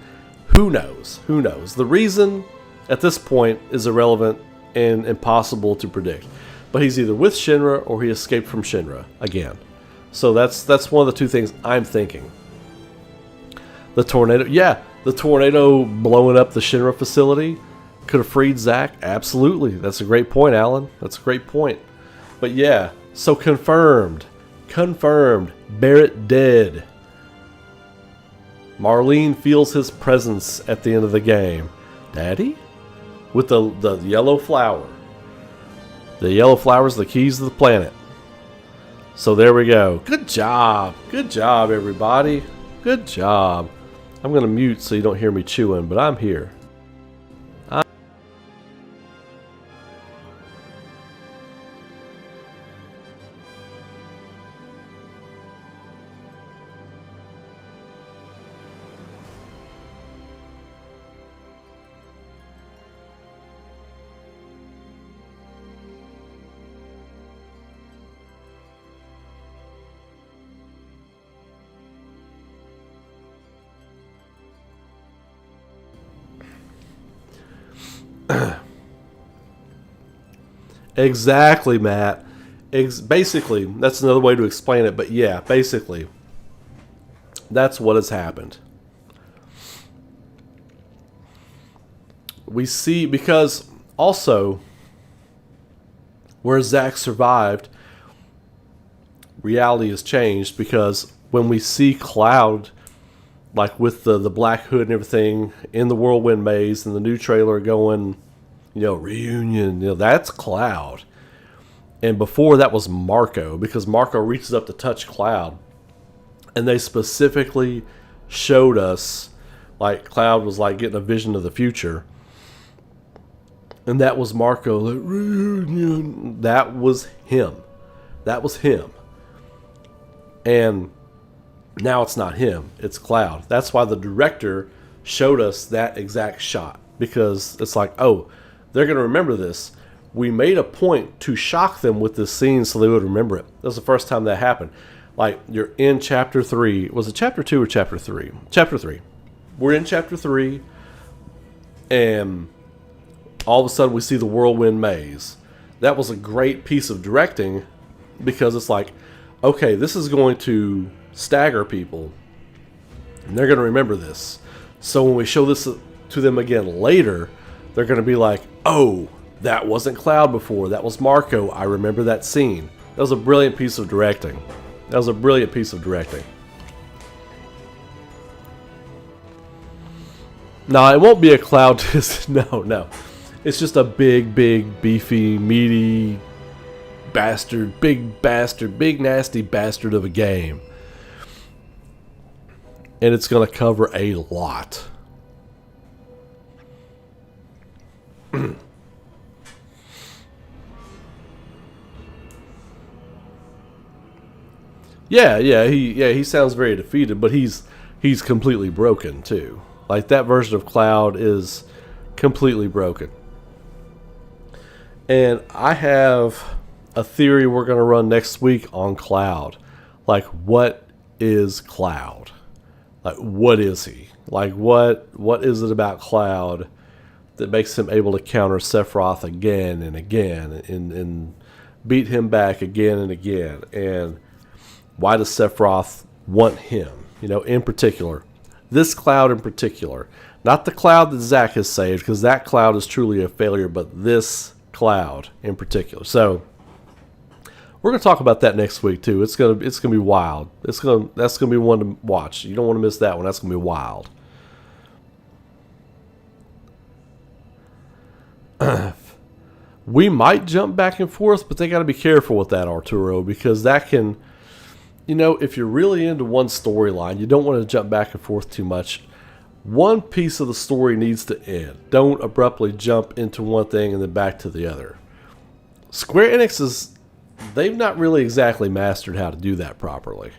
Who knows? The reason at this point is irrelevant and impossible to predict. But he's either with Shinra or he escaped from Shinra again. So that's one of the two things I'm thinking. The tornado blowing up the Shinra facility could have freed Zack. Absolutely. That's a great point, Alan. That's a great point. But yeah, so confirmed. Barrett dead. Marlene feels his presence at the end of the game. Daddy? With the yellow flower. The yellow flower's the keys to the planet. So there we go. Good job. Good job, everybody. Good job. I'm going to mute so you don't hear me chewing, but I'm here. Exactly, Matt. Basically, that's another way to explain it, but yeah, basically, that's what has happened. We see, because also, where Zack survived, reality has changed, because when we see Cloud, like with the black hood and everything, in the Whirlwind Maze, and the new trailer going, reunion, that's Cloud. And before that was Marco, because Marco reaches up to touch Cloud. And they specifically showed us, like, Cloud was like getting a vision of the future. And that was Marco, like, reunion. That was him. That was him. And now it's not him, it's Cloud. That's why the director showed us that exact shot. Because it's like, oh, they're going to remember this. We made a point to shock them with this scene so they would remember it. That was the first time that happened. Like, you're in chapter 3. Was it chapter 2 or chapter 3? Chapter 3. We're in chapter 3, and all of a sudden we see the Whirlwind Maze. That was a great piece of directing, because it's like, okay, this is going to stagger people, and they're going to remember this. So when we show this to them again later, they're going to be like, oh, that wasn't Cloud before. That was Marco. I remember that scene. That was a brilliant piece of directing. That was a brilliant piece of directing. No, it won't be a Cloud. No. It's just a big, beefy, meaty bastard. Big, nasty bastard of a game. And it's going to cover a lot. He sounds very defeated, but he's completely broken too. Like, that version of Cloud is completely broken. And I have a theory we're going to run next week on Cloud. Like, what is Cloud? Like, what is he? Like, what is it about Cloud that makes him able to counter Sephiroth again and again and beat him back again and again? And why does Sephiroth want him? In particular. This Cloud in particular. Not the Cloud that Zack has saved, because that Cloud is truly a failure, but this Cloud in particular. So, we're going to talk about that next week too. It's gonna be wild. That's gonna be one to watch. You don't want to miss that one. That's gonna be wild. We might jump back and forth, but they got to be careful with that, Arturo, because that can, if you're really into one storyline, you don't want to jump back and forth too much. One piece of the story needs to end. Don't abruptly jump into one thing and then back to the other. Square Enix they've not really exactly mastered how to do that properly.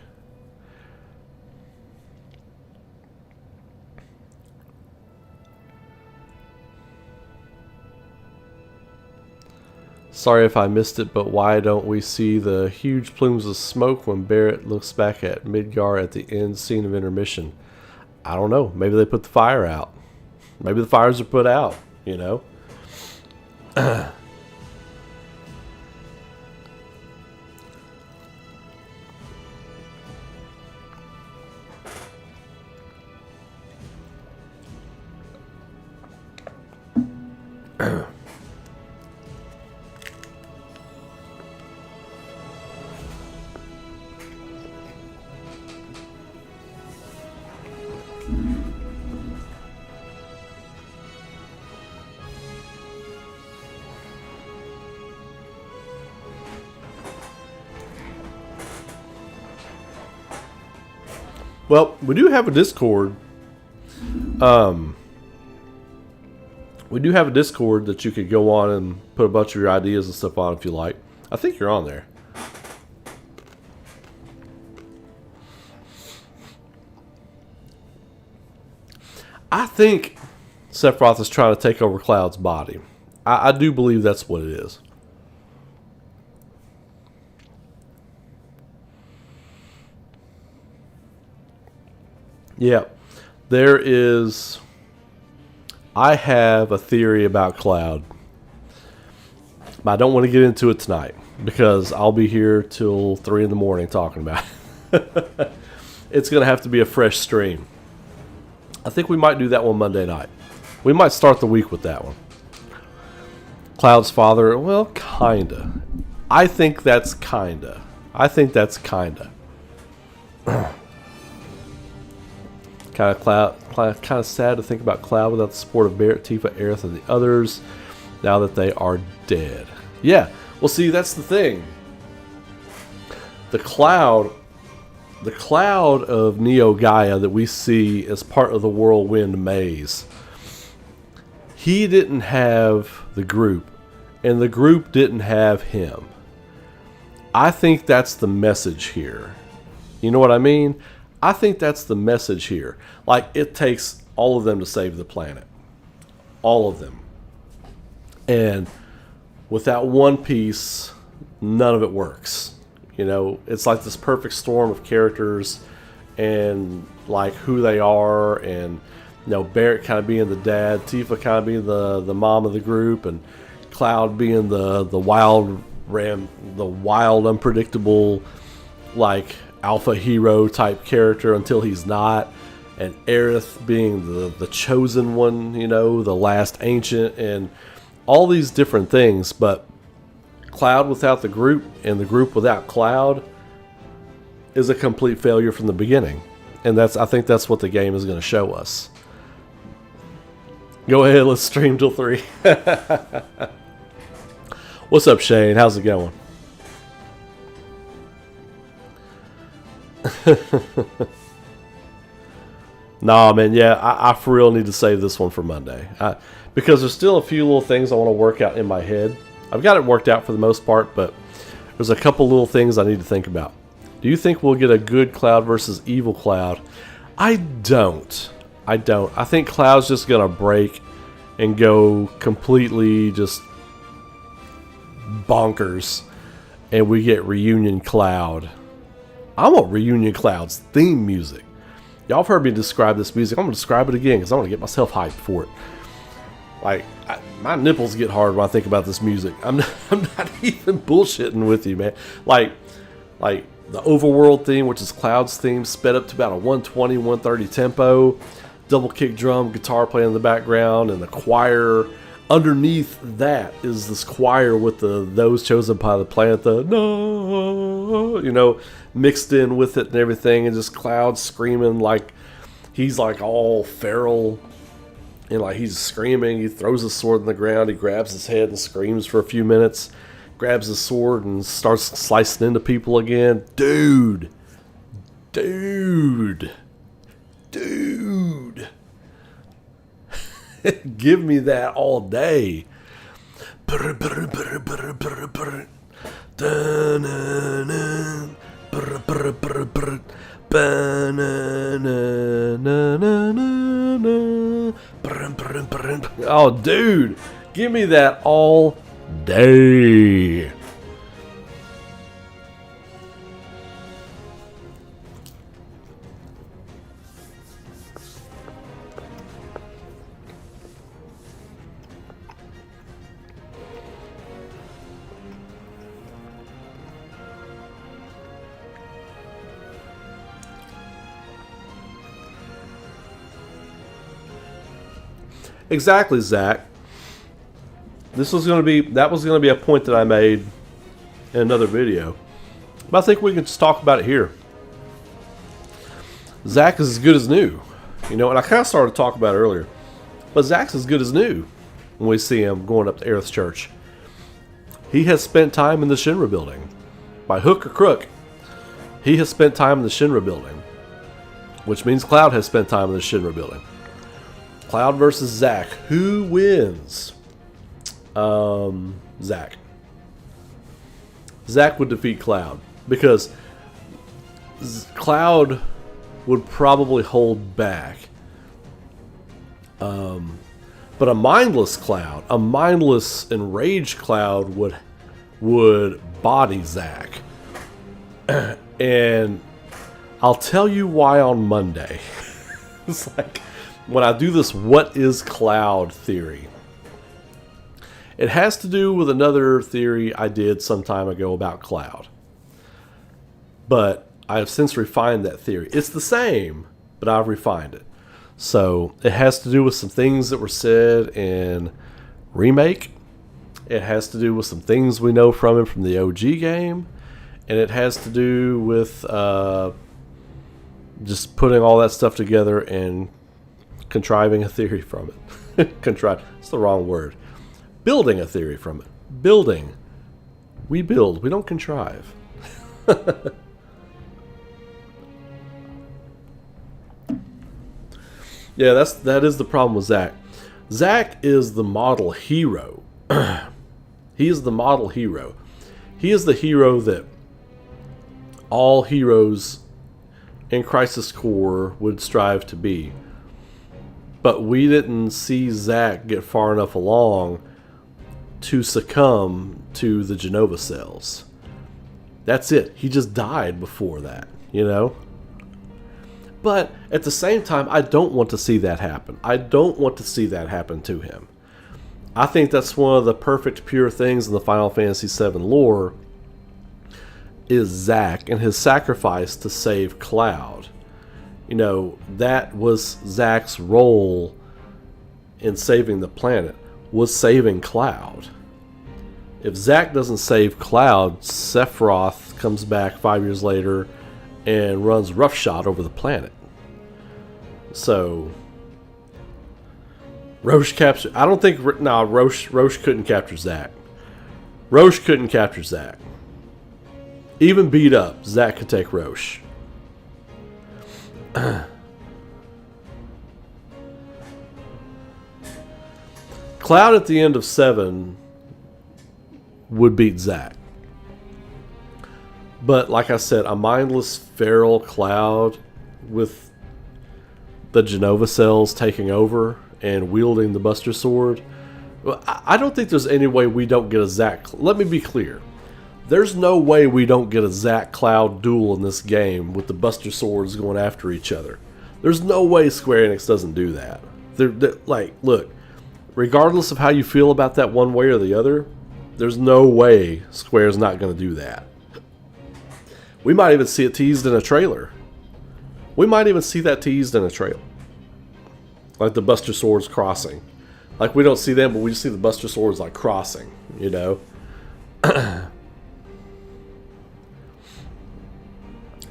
Sorry if I missed it, but why don't we see the huge plumes of smoke when Barrett looks back at Midgar at the end scene of intermission? I don't know. Maybe they put the fire out. Maybe the fires are put out, Well, we do have a Discord. We do have a Discord that you could go on and put a bunch of your ideas and stuff on if you like. I think you're on there. I think Sephiroth is trying to take over Cloud's body. I do believe that's what it is. Yeah, there is... I have a theory about Cloud. But I don't want to get into it tonight because I'll be here till 3 in the morning talking about it. It's going to have to be a fresh stream. I think we might do that one Monday night. We might start the week with that one. Cloud's father, well, kinda. I think that's kinda. Kind of sad to think about Cloud without the support of Barrett, Tifa, Aerith, and the others, now that they are dead. Yeah, well, see, that's the thing. The Cloud of Neo Gaia that we see as part of the Whirlwind Maze, he didn't have the group, and the group didn't have him. I think that's the message here. You know what I mean? I think that's the message here. Like, it takes all of them to save the planet. All of them. And without one piece, none of it works. You know, it's like this perfect storm of characters and like who they are, and you know, Barrett kind of being the dad, Tifa kind of being the mom of the group, and Cloud being the wild, unpredictable, like alpha hero type character until he's not, and Aerith being the chosen one, you know, the last ancient, and all these different things. But Cloud without the group and the group without Cloud is a complete failure from the beginning. And I think that's what the game is going to show us. Go ahead, let's stream till 3. What's up, Shane? How's it going? Nah, man, yeah, I for real need to save this one for Monday. Because there's still a few little things I want to work out in my head. I've got it worked out for the most part, but there's a couple little things I need to think about. Do you think we'll get a good Cloud versus evil Cloud? I don't. I think Cloud's just going to break and go completely just bonkers, and we get Reunion Cloud. I want Reunion Cloud's theme music. Y'all have heard me describe this music. I'm going to describe it again because I want to get myself hyped for it. Like, my nipples get hard when I think about this music. I'm not even bullshitting with you, man. Like the Overworld theme, which is Cloud's theme, sped up to about a 120, 130 tempo. Double kick drum, guitar playing in the background, and the choir. Underneath that is this choir with those chosen by the planet, you know, mixed in with it and everything, and just Cloud screaming like he's like all feral. And like he's screaming, he throws his sword on the ground, he grabs his head and screams for a few minutes, grabs his sword and starts slicing into people again. Dude. Give me that all day. Oh, dude, give me that all day. Exactly, Zach. That was going to be a point that I made in another video. But I think we can just talk about it here. Zach is as good as new. You know, and I kind of started to talk about it earlier. But Zach's as good as new when we see him going up to Aerith's church. He has spent time in the Shinra building. By hook or crook, he has spent time in the Shinra building. which means Cloud has spent time in the Shinra building. Cloud versus Zack. Who wins? Zack. Zack would defeat Cloud because Cloud would probably hold back. But a mindless Cloud, a mindless enraged Cloud would body Zack. And I'll tell you why on Monday. It's like when I do this what is Cloud theory. It has to do with another theory I did some time ago about Cloud. But I have since refined that theory. It's the same, but I've refined it. So it has to do with some things that were said in Remake. It has to do with some things we know from him from the OG game. And it has to do with just putting all that stuff together and contriving a theory from it. Contrive. It's the wrong word. Building a theory from it. Building. We build. We don't contrive. Yeah, that is the problem with Zack. Zack is the model hero. He is the model hero. He is the hero that all heroes in Crisis Core would strive to be. But we didn't see Zack get far enough along to succumb to the Genova cells. That's it. He just died before that, you know? But at the same time, I don't want to see that happen. I don't want to see that happen to him. I think that's one of the perfect pure things in the Final Fantasy VII lore is Zack and his sacrifice to save Cloud. You know, that was Zack's role in saving the planet, was saving Cloud. If Zack doesn't save Cloud, Sephiroth comes back 5 years later and runs roughshod over the planet. So Roche captured. I don't think Roche couldn't capture Zack. Roche couldn't capture Zack. Even beat up, Zack could take Roche. Cloud at the end of 7 would beat Zack. But like I said, a mindless feral Cloud with the Genova cells taking over and wielding the Buster Sword. I don't think there's any way we don't get a Zack. Let me be clear. There's no way we don't get a Zack Cloud duel in this game with the Buster Swords going after each other. There's no way Square Enix doesn't do that. They're like, look, regardless of how you feel about that one way or the other, there's no way Square's not going to do that. We might even see it teased in a trailer. We might even see that teased in a trailer. Like the Buster Swords crossing. Like we don't see them, but we just see the Buster Swords like crossing, you know?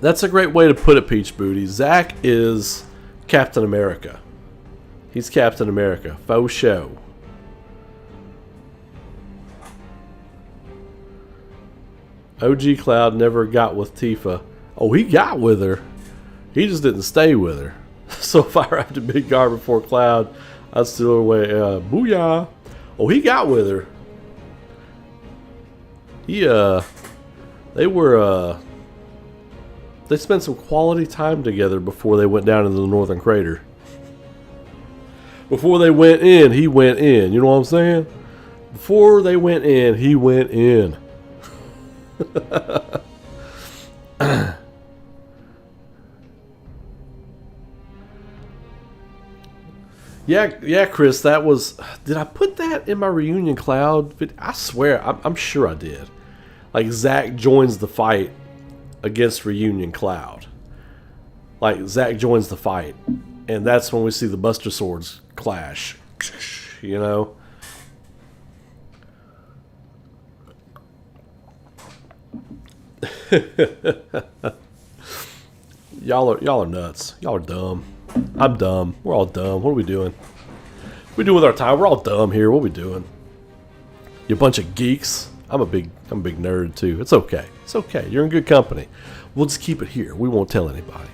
That's a great way to put it, Peach Booty. Zack is Captain America. He's Captain America. Faux show. OG Cloud never got with Tifa. Oh, he got with her. He just didn't stay with her. So if I arrived at Midgar before Cloud, I'd steal her away. Booyah. Oh, he got with her. They spent some quality time together before they went down into the Northern Crater. Before they went in, he went in. You know what I'm saying? Before they went in, he went in. Yeah, Chris, that was... Did I put that in my reunion Cloud? I swear, I'm sure I did. Like, Zack joins the fight against Reunion Cloud. Like, Zack joins the fight. And that's when we see the Buster Swords clash. You know? Y'all are nuts. Y'all are dumb. I'm dumb. We're all dumb. What are we doing? What are we doing with our time? We're all dumb here. What are we doing? You bunch of geeks. I'm a big nerd too. It's okay. It's okay. You're in good company. We'll just keep it here. We won't tell anybody.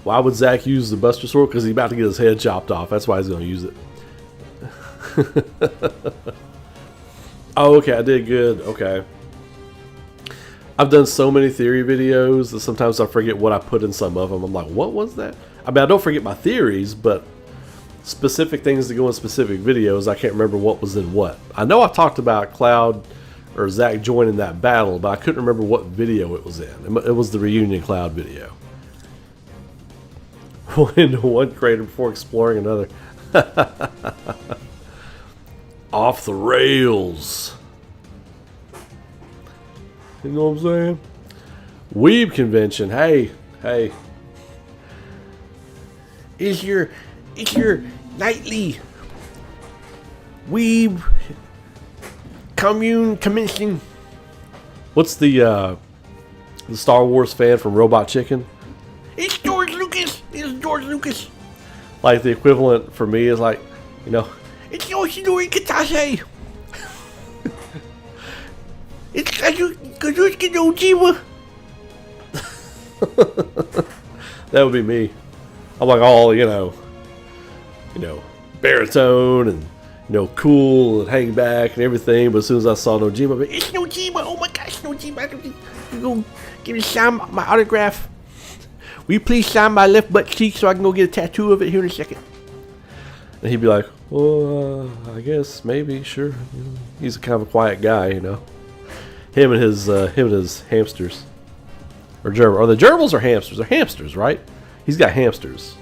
Why would Zack use the Buster Sword? Because he's about to get his head chopped off. That's why he's going to use it. Oh, okay. I did good. Okay. I've done so many theory videos that sometimes I forget what I put in some of them. I'm like, what was that? I mean, I don't forget my theories, but specific things that go in specific videos, I can't remember what was in what. I know I talked about Cloud or Zack joining that battle, but I couldn't remember what video it was in. It was the reunion Cloud video. Went into one crater before exploring another. Off the rails. You know what I'm saying? Weeb convention. Hey. It's your nightly Weeb commune convention. What's the Star Wars fan from Robot Chicken? It's George Lucas. It's George Lucas. Like the equivalent for me is like, you know, it's Yoshinori Kitase. It's Kazuki no Jima. That would be me. I'm like all, you know, baritone and, cool and hang back and everything. But as soon as I saw Nojima, I'm like, it's Nojima. Oh my gosh, Nojima. You go give me sign my autograph. Will you please sign my left butt cheek so I can go get a tattoo of it here in a second? And he'd be like, well, I guess, maybe, sure. He's kind of a quiet guy, Him and his hamsters. Or gerbil. Are they gerbils or hamsters? They're hamsters, right? He's got hamsters.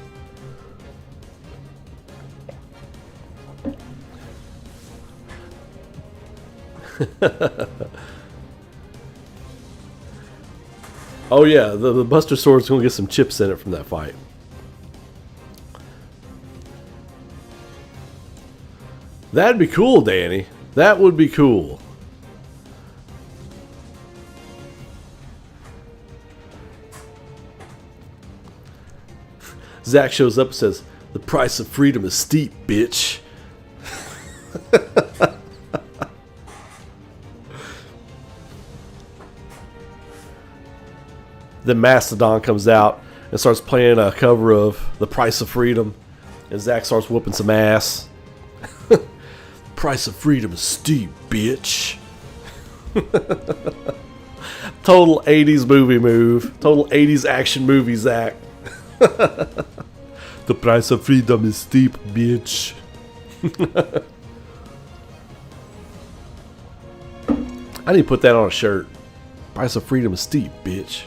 Oh yeah, the Buster Sword's gonna get some chips in it from that fight. That'd be cool, Danny. That would be cool. Zack shows up and says, "The price of freedom is steep, bitch." Then Mastodon comes out and starts playing a cover of "The Price of Freedom," and Zack starts whooping some ass. Price of freedom is steep, bitch. Total 80s movie move. Total 80s action movie, Zack. The price of freedom is steep, bitch. I need to put that on a shirt. Price of freedom is steep, bitch.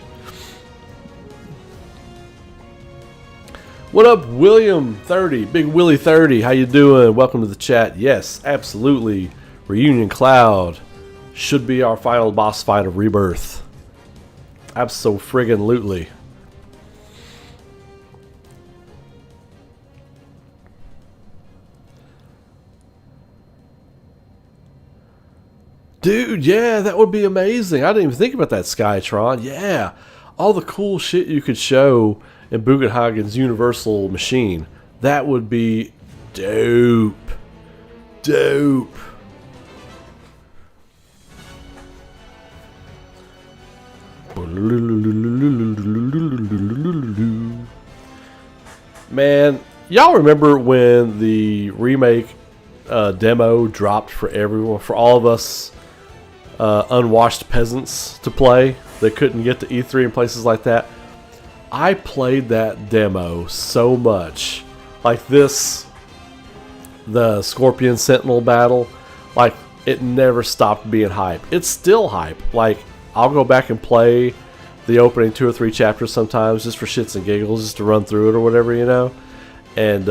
What up, William 30, Big Willie 30? How you doing? Welcome to the chat. Yes, absolutely. Reunion Cloud should be our final boss fight of Rebirth. Abso-friggin-lutely. Dude, yeah, that would be amazing. I didn't even think about that, Skytron. Yeah, all the cool shit you could show in Bugenhagen's Universal Machine. That would be dope. Dope. Man, y'all remember when the remake demo dropped for everyone, for all of us unwashed peasants to play that couldn't get to E3 and places like that? I played that demo so much. Like this, the Scorpion Sentinel battle, like it never stopped being hype. It's still hype. Like I'll go back and play the opening 2 or 3 chapters sometimes just for shits and giggles, just to run through it or whatever, And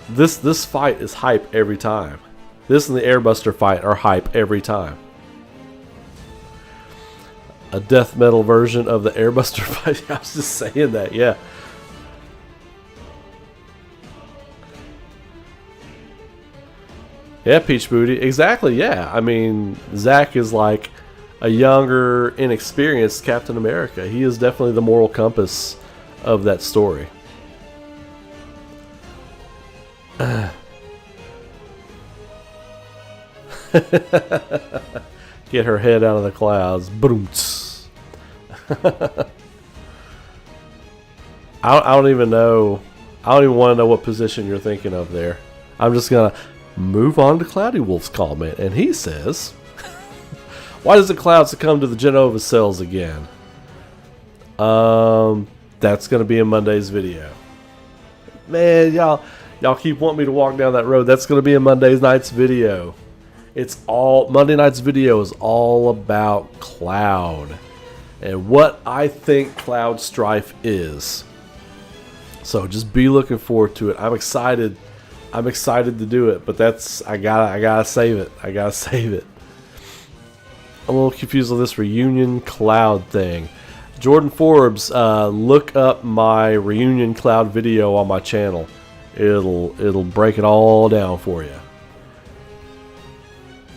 this fight is hype every time. This and the Airbuster fight are hype every time. A death metal version of the Airbuster fight. I was just saying that, yeah. Yeah, Peach Booty. Exactly, yeah. I mean, Zack is like a younger, inexperienced Captain America. He is definitely the moral compass of that story. Get her head out of the clouds. Boom. I don't even know. I don't even want to know what position you're thinking of there. I'm just going to move on to Cloudy Wolf's comment. And he says, why does the cloud succumb to the Genova cells again? That's going to be in Monday's video. Man, y'all keep wanting me to walk down that road. That's going to be in Monday night's video. Monday night's video is all about Cloud and what I think Cloud Strife is. So just be looking forward to it. I'm excited to do it, but I gotta save it. I gotta save it. I'm a little confused on this reunion Cloud thing. Jordan Forbes, look up my reunion Cloud video on my channel. It'll break it all down for you.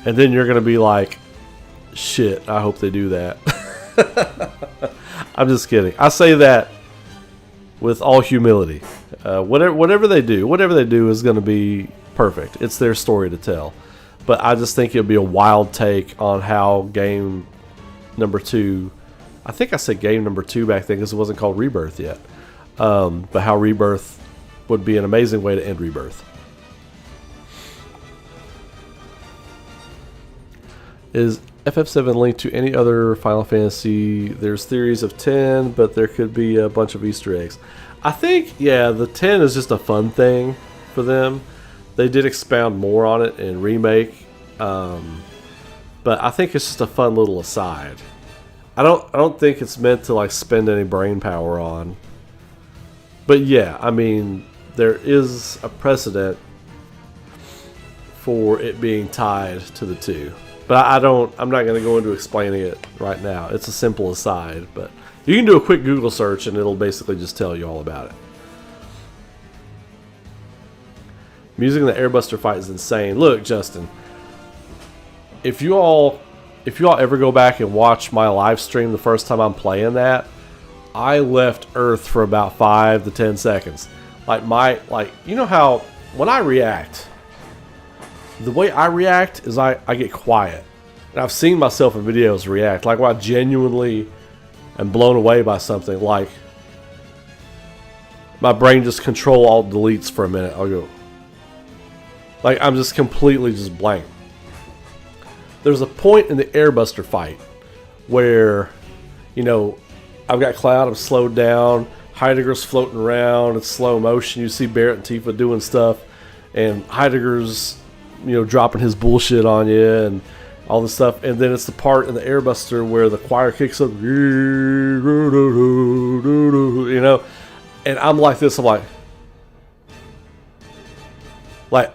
And then you're gonna be like, shit, I hope they do that. I'm just kidding. I say that with all humility. Whatever they do is gonna be perfect. It's their story to tell. But I just think it'll be a wild take on how game number 2. I think I said game number 2 back then because it wasn't called Rebirth yet. But how Rebirth would be an amazing way to end Rebirth. Is FF7 linked to any other Final Fantasy? There's theories of 10, but there could be a bunch of Easter eggs. I think, yeah, the 10 is just a fun thing for them. They did expound more on it in Remake. But I think it's just a fun little aside. I don't think it's meant to like spend any brain power on. But yeah, I mean, there is a precedent for it being tied to the 2. But I'm not going to go into explaining it right now. It's a simple aside, but you can do a quick Google search and it'll basically just tell you all about it. Music in the Airbuster fight is insane. Look, Justin, if you all ever go back and watch my live stream the first time I'm playing that, I left Earth for about 5 to 10 seconds. You know how when I react, the way I react is I get quiet. And I've seen myself in videos react. Like when I genuinely am blown away by something, like my brain just Control-Alt-Deletes for a minute. I'll go, like I'm just completely just blank. There's a point in the Airbuster fight where, you know, I've got Cloud, I'm slowed down, Heidegger's floating around, it's slow motion, you see Barrett and Tifa doing stuff, and Heidegger's, you know, dropping his bullshit on you and all this stuff, and then it's the part in the Airbuster where the choir kicks up, you know, and I'm like this, I'm like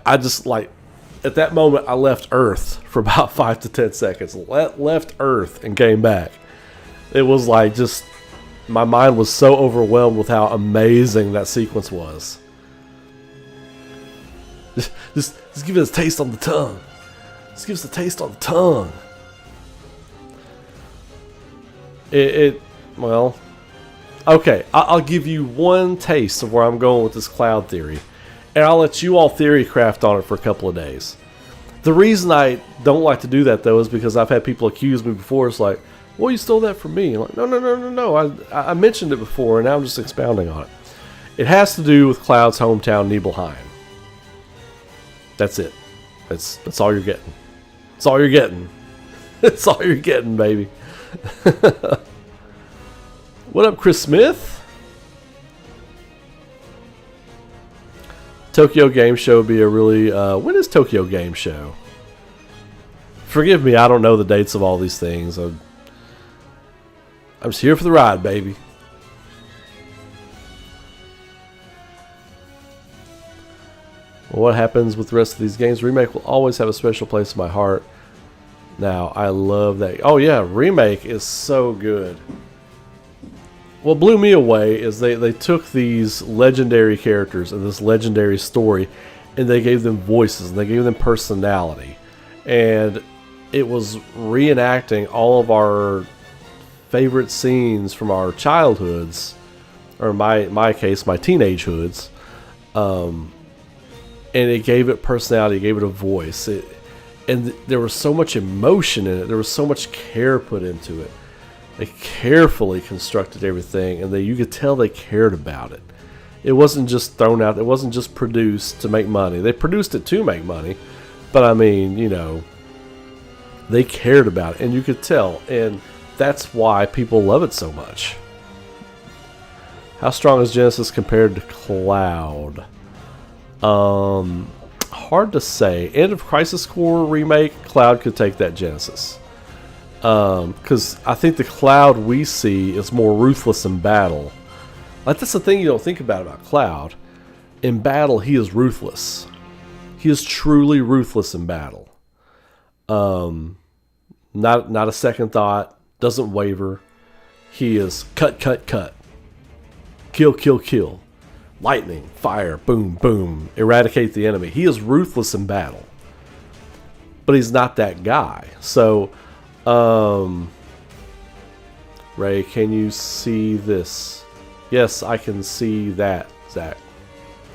I just like, at that moment I left Earth for about 5 to 10 seconds, left Earth and came back. It was like just, my mind was so overwhelmed with how amazing that sequence was. Just give it a taste on the tongue. Just give us a taste on the tongue. Well, okay, I'll give you one taste of where I'm going with this Cloud theory, and I'll let you all theory craft on it for a couple of days. The reason I don't like to do that, though, is because I've had people accuse me before. It's like, well, you stole that from me. I'm like, no. I mentioned it before, and now I'm just expounding on it. It has to do with Cloud's hometown, Nibelheim. That's it. That's all you're getting. That's all you're getting. That's all you're getting, baby. What up, Chris Smith? Tokyo Game Show would be a really... when is Tokyo Game Show? Forgive me, I don't know the dates of all these things. I'm just here for the ride, baby. Well, what happens with the rest of these games? Remake will always have a special place in my heart. Now, I love that. Oh yeah, Remake is so good. What blew me away is they took these legendary characters and this legendary story, and they gave them voices and they gave them personality, and it was reenacting all of our favorite scenes from our childhoods, or in my case, my teenage hoods. And it gave it personality, it gave it a voice. And there was so much emotion in it. There was so much care put into it. They carefully constructed everything, and you could tell they cared about it. It wasn't just thrown out. It wasn't just produced to make money. They produced it to make money, but I mean, you know, they cared about it, and you could tell, and that's why people love it so much. How strong is Genesis compared to Cloud? Hard to say. End of Crisis Core remake, Cloud could take that Genesis. Because I think the Cloud we see is more ruthless in battle. Like, that's the thing you don't think about Cloud. In battle, he is ruthless. He is truly ruthless in battle. Not a second thought. Doesn't waver. He is cut, cut, cut. Kill, kill, kill. Lightning, fire, boom, boom. Eradicate the enemy. He is ruthless in battle. But he's not that guy. So, Ray, can you see this? Yes, I can see that, Zach.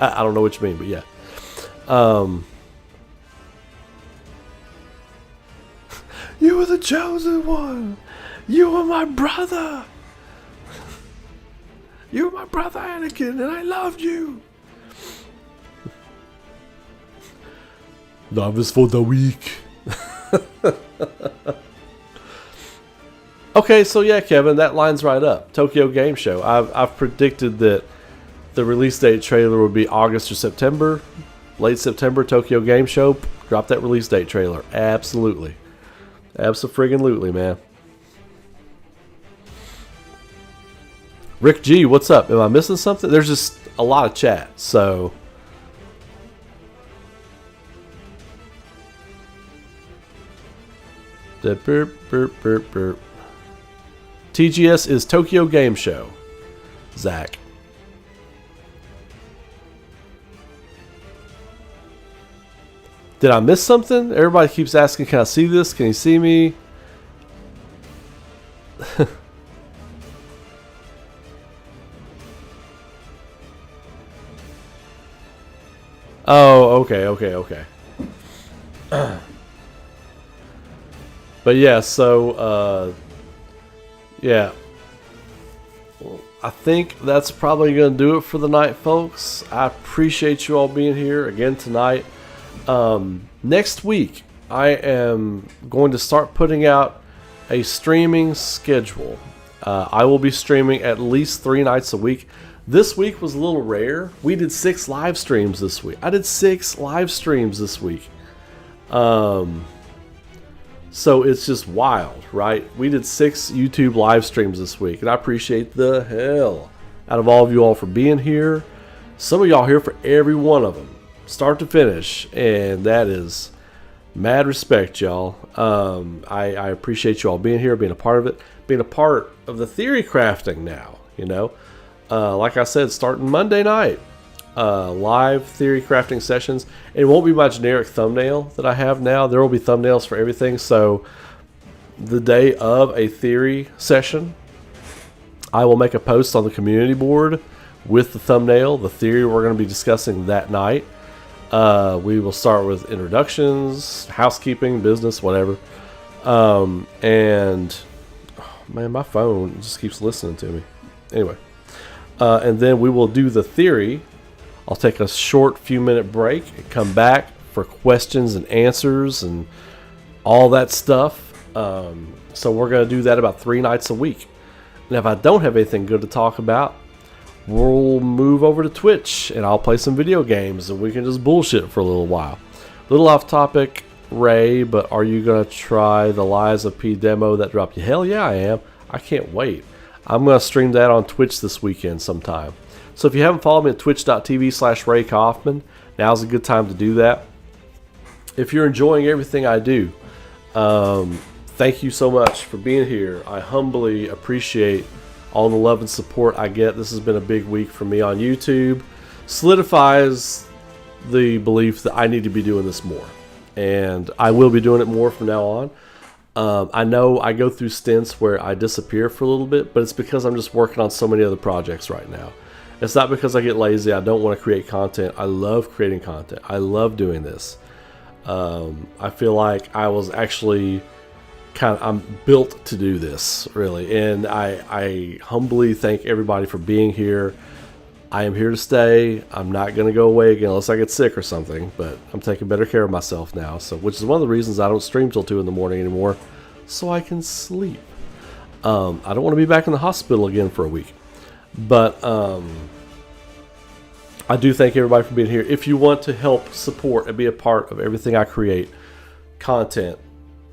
I don't know what you mean, but yeah. You were the chosen one. You were my brother. You were my brother, Anakin, and I loved you. Love is for the weak. Okay, so yeah, Kevin, that lines right up. Tokyo Game Show. I've predicted that the release date trailer would be August or September. Late September, Tokyo Game Show. Drop that release date trailer. Absolutely. Abso-friggin-lutely, man. Rick G, what's up? Am I missing something? There's just a lot of chat, so... Burp, burp, burp, burp. TGS is Tokyo Game Show. Zach. Did I miss something? Everybody keeps asking, can I see this? Can you see me? Oh, okay. But yeah, so, yeah. Well, I think that's probably going to do it for the night, folks. I appreciate you all being here again tonight. Next week, I am going to start putting out a streaming schedule. I will be streaming at least 3 nights a week. This week was a little rare. We did 6 live streams this week. I did 6 live streams this week. So it's just wild, right? We did 6 YouTube live streams this week, and I appreciate the hell out of all of you all for being here. Some of y'all here for every one of them, start to finish, and that is mad respect, y'all. I appreciate you all being here, being a part of it, being a part of the theory crafting now, you know. Like I said, starting Monday night, live theory crafting sessions. It won't be my generic thumbnail that I have now. There will be thumbnails for everything. So the day of a theory session, I will make a post on the community board with the thumbnail, the theory we're going to be discussing that night. We will start with introductions, housekeeping, business, whatever. And oh, man, my phone just keeps listening to me. Anyway, and then we will do the theory. I'll take a short few minute break and come back for questions and answers and all that stuff. So we're going to do that about 3 nights a week. And if I don't have anything good to talk about, we'll move over to Twitch and I'll play some video games and we can just bullshit for a little while. Little off topic, Ray, but are you going to try the Lies of P demo that dropped? Hell yeah, I am. I can't wait. I'm going to stream that on Twitch this weekend sometime. So if you haven't followed me at twitch.tv/Ray Kaufman, now's a good time to do that. If you're enjoying everything I do, thank you so much for being here. I humbly appreciate all the love and support I get. This has been a big week for me on YouTube. Solidifies the belief that I need to be doing this more. And I will be doing it more from now on. I know I go through stints where I disappear for a little bit, but it's because I'm just working on so many other projects right now. It's not because I get lazy. I don't want to create content. I love creating content. I love doing this. I feel like I was actually I'm built to do this, really. And I humbly thank everybody for being here. I am here to stay. I'm not going to go away again unless I get sick or something, but I'm taking better care of myself now. So, which is one of the reasons I don't stream till 2 in the morning anymore, so I can sleep. I don't want to be back in the hospital again for a week. But I do thank everybody for being here. If you want to help support and be a part of everything I create, content,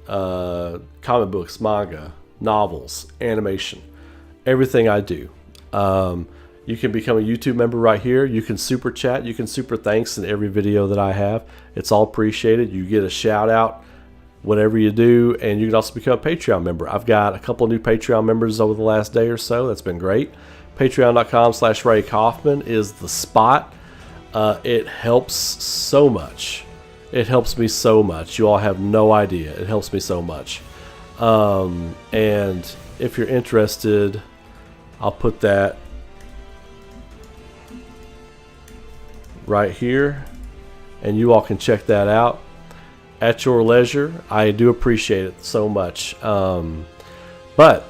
comic books, manga, novels, animation, everything I do, you can become a YouTube member right here. You can super chat. You can super thanks in every video that I have. It's all appreciated. You get a shout out whatever you do, and you can also become a Patreon member. I've got a couple of new Patreon members over the last day or so. That's been great. Patreon.com/Ray Kaufman is the spot. It helps so much. It helps me so much. You all have no idea. It helps me so much. And if you're interested, I'll put that right here, and you all can check that out at your leisure. I do appreciate it so much. But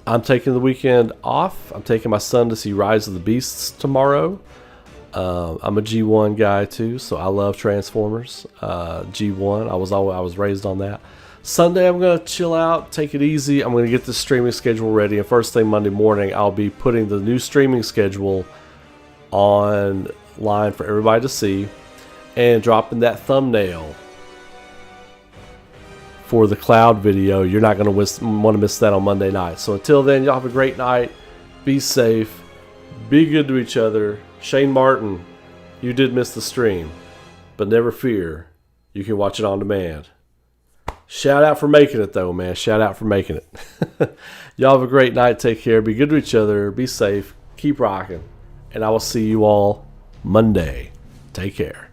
I'm taking the weekend off. I'm taking my son to see Rise of the Beasts tomorrow. I'm a G1 guy too, so I love Transformers. G1, I was raised on that. Sunday I'm gonna chill out, take it easy. I'm gonna get the streaming schedule ready, and first thing Monday morning I'll be putting the new streaming schedule online for everybody to see, and dropping that thumbnail for the cloud video. You're not going to want to miss that on Monday night. So until then, y'all have a great night. Be safe. Be good to each other. Shane Martin, you did miss the stream, but never fear. You can watch it on demand. Shout out for making it, though, man. Shout out for making it. Y'all have a great night. Take care. Be good to each other. Be safe. Keep rocking. And I will see you all Monday. Take care.